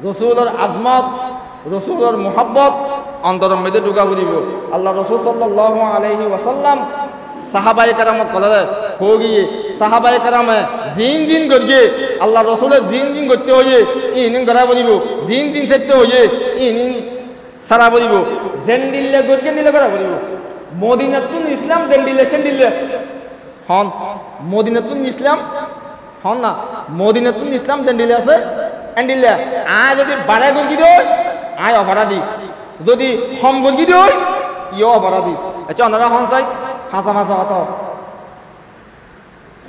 রসুলের আজমত, রসুলের মুহাব্বত অন্তরের মধ্যে ঢুকা পড়িব। আল্লাহ রসুল সাল্লাল্লাহু আলাইহি ওয়াসাল্লাম সাহাবায়ে কেরামক কলে গিয়ে সাহাবায়ে কেরামে জিন করিয়ে আল্লাহ রসুলের জিন করতে হইয়ে ইনিং করা পড়িব, জিন সেরতে হইয়ে ইনিং সারা পড়িব, জেন্ডিল্লে গরিয়ে নিলে করা পড়িব। মদিনাতুল ইসলাম জেন্ডিল্লে সেন্ডিল্লে হন, মদিনাতুল ইসলাম হন না, মদিনাতুল ইসলাম জেন্ডিল্লে আছে এন্ডিল্লে। আয় যদি বাড়াই গরকি দই আয় অপরাধী, যদি হম গরকি দই ইও অপরাধী। আচ্ছা ওনারা হন চাই ফাঁসা হত,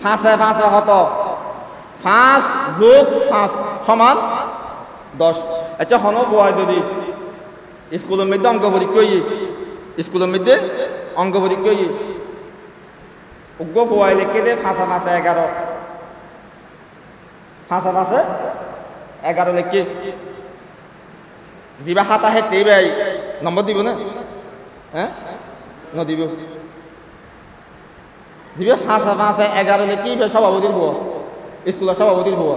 ফাঁসে হত, 5 + 5 = 10। আচ্ছা হন বয় যদি স্কুলের মধ্যে অঙ্ক পরীক্ষা স্কুলের মধ্যে অঙ্ক পরীক্ষা উগ্র পোয়াই লিখে দে 5 + 5 = 11, 5 + 5 = 11 লিখে যিবা হাতা হেঁটে ভাই নম্বর দিব না? হ্যাঁ নদিব। যিবা 5 + 5 = 11 লিখি সভাপতির হওয়া, স্কুলের সভাপতির হওয়া।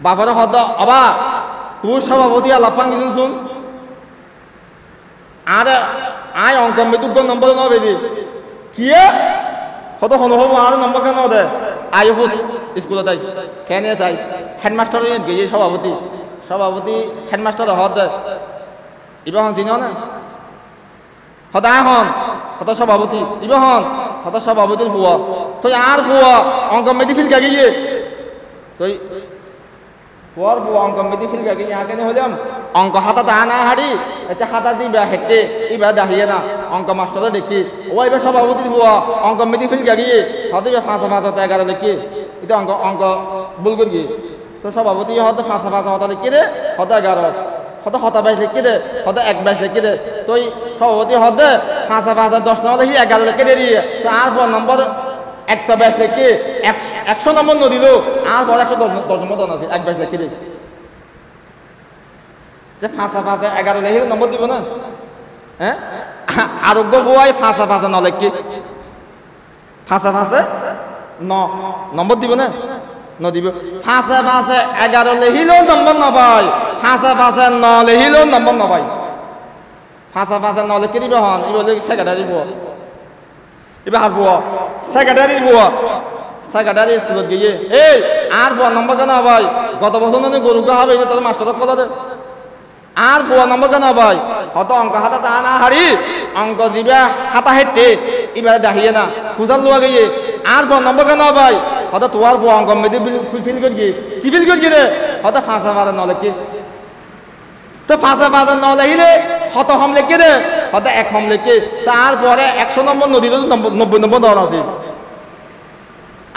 বাবার হদ অবা তোর সভাপতি আলাপান কিছু শুন আর আয় অঙ্ক মেতুক নম্বর নবে দি কি কত হনো হবো আর নম্বর কেন দে আয় স্কুলে তাই কেন চাই হেডমাস্টার গিয়ে সভাপতি হেডমাস্টার হদ দে ইবা হন চিন না হদ হন হত সভাপতি ইবা হন হত সভাপতির ফুয়া তুই আর ফুয়া অঙ্ক মেদি ফিল গিয়ে তুই ফুয়ার ফুয়া অঙ্ক মেদি ফিল গিয়ে यहाँ কেন হলাম অঙ্ক হাতা দানা হাড়ি এটা হাতা দিবা হেঁটে এবার দাঁড়িয়ে না অঙ্ক মাস্টারে দেখি ও এবার সভাপতি ফুয়া অঙ্ক মেদি ফিল গিয়ে হতে 5 + 5 = 11 দেখি এটা অঙ্ক ভুল করি তো সভাপতি হতে 5 + 5 হতে লিখি দে হতে 11 হতে 27 লিখি দে হতে 21 লিখি দে তুই সভাপতি হতে 5 + 5 10 না লিখি 11 লিখে দিয়ে তো আর ফোন নম্বর 120 লিখে 100 নম্বর ন দিল আর পর 110 নম্বর দন আছে 21 লিখে দে যে 5 + 5 = 11 লিখে নম্বর দিব না হ্যাঁ আরোগ্য হওয়াই 5 + 5 ন লিখি 5 + 5 নম্বর দিব না ন দিব 5 + 5 = 11 লিখিলেও নম্বর না পাই 5 + 5 ন লিখিলেও নম্বর না পাই 5 + 5 ন লিখে দিব হন ই বলে সেক্রেটারি বউ এবার হারবো সেক্রেটারি স্কুলত গিয়ে এই আর ফোন নম্বর কেন ভাই গত বছর গরুকে হবে তোর মাস্টারক কলা দে আর ফোন নম্বর কেন ভাই হত অঙ্ক হাতা তা না হারি অঙ্ক যিবা হাতা হেঁটে এবার দাঁড়িয়ে না খুঁজার লোয়া গিয়ে আর ফোন নম্বর কেন ভাই হত তোয়ার ফোন অঙ্ক মেদি ফিল করি কি ফিল করি রে হত 5 + 5 ন লিখি তো 5 + 5 ন লিখিলে হত হম লিখি দে হতে 1 হম লিখে তারপরে 100 নম্বর নদীল 90 নম্বর দেওয়া আছে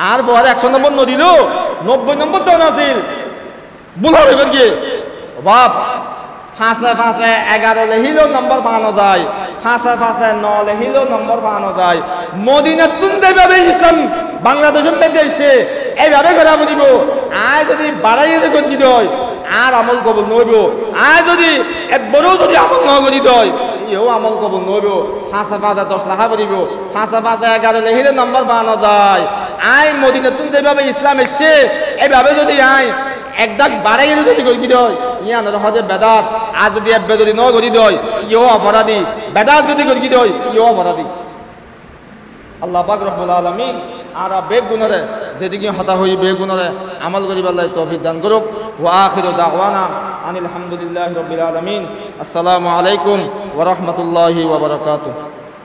আর পরে 100 নম্বর নদীল 90 নম্বর দেওয়া আছে ভুল হবে গিয়ে বাপ 5 + 5 = 11 লিখিলেও নম্বর পাওয়া যায় 5 + 5 ন লিখিলেও নম্বর পাওয়া যায় মদিনাতুন যেভাবে ইসলাম বাংলাদেশের মধ্যে এসে এইভাবে করা দিব আয় যদি বাড়াইয়ে গতি দেয় আর আমল কবুল নইব আয় যদি একবারও যদি আমল ন করি দেয় ইও আমল কবুল নইব 5 + 5 10 লেখা দিব 5 + 5 = 11 লিখিলে নম্বর পাওয়া যায় আয় মদিনাতুন যেভাবে ইসলাম এসে এইভাবে যদি আয় এক দাগ বাড়াইয়ে যদি গতি দেয় ইয়া না হজে বেদাত আর যদি এক যদি ন গতি দেয় ইও অপরাধী বেদাত যদি গতি দেয় ইও অপরাধী আল্লাহ পাক রব্বুল আলামিন আর বেগ গুনারে যেদিকে হতা হই বেগুণরে আমল করি আল্লাহ তৌফিক দান করুক। ওয়া আখিরু দাওয়ানা আনিল হামদুলিল্লাহি রাব্বিল আলামিন। আসসালামু আলাইকুম ওয়া রাহমাতুল্লাহি ওয়া বারাকাতুহু।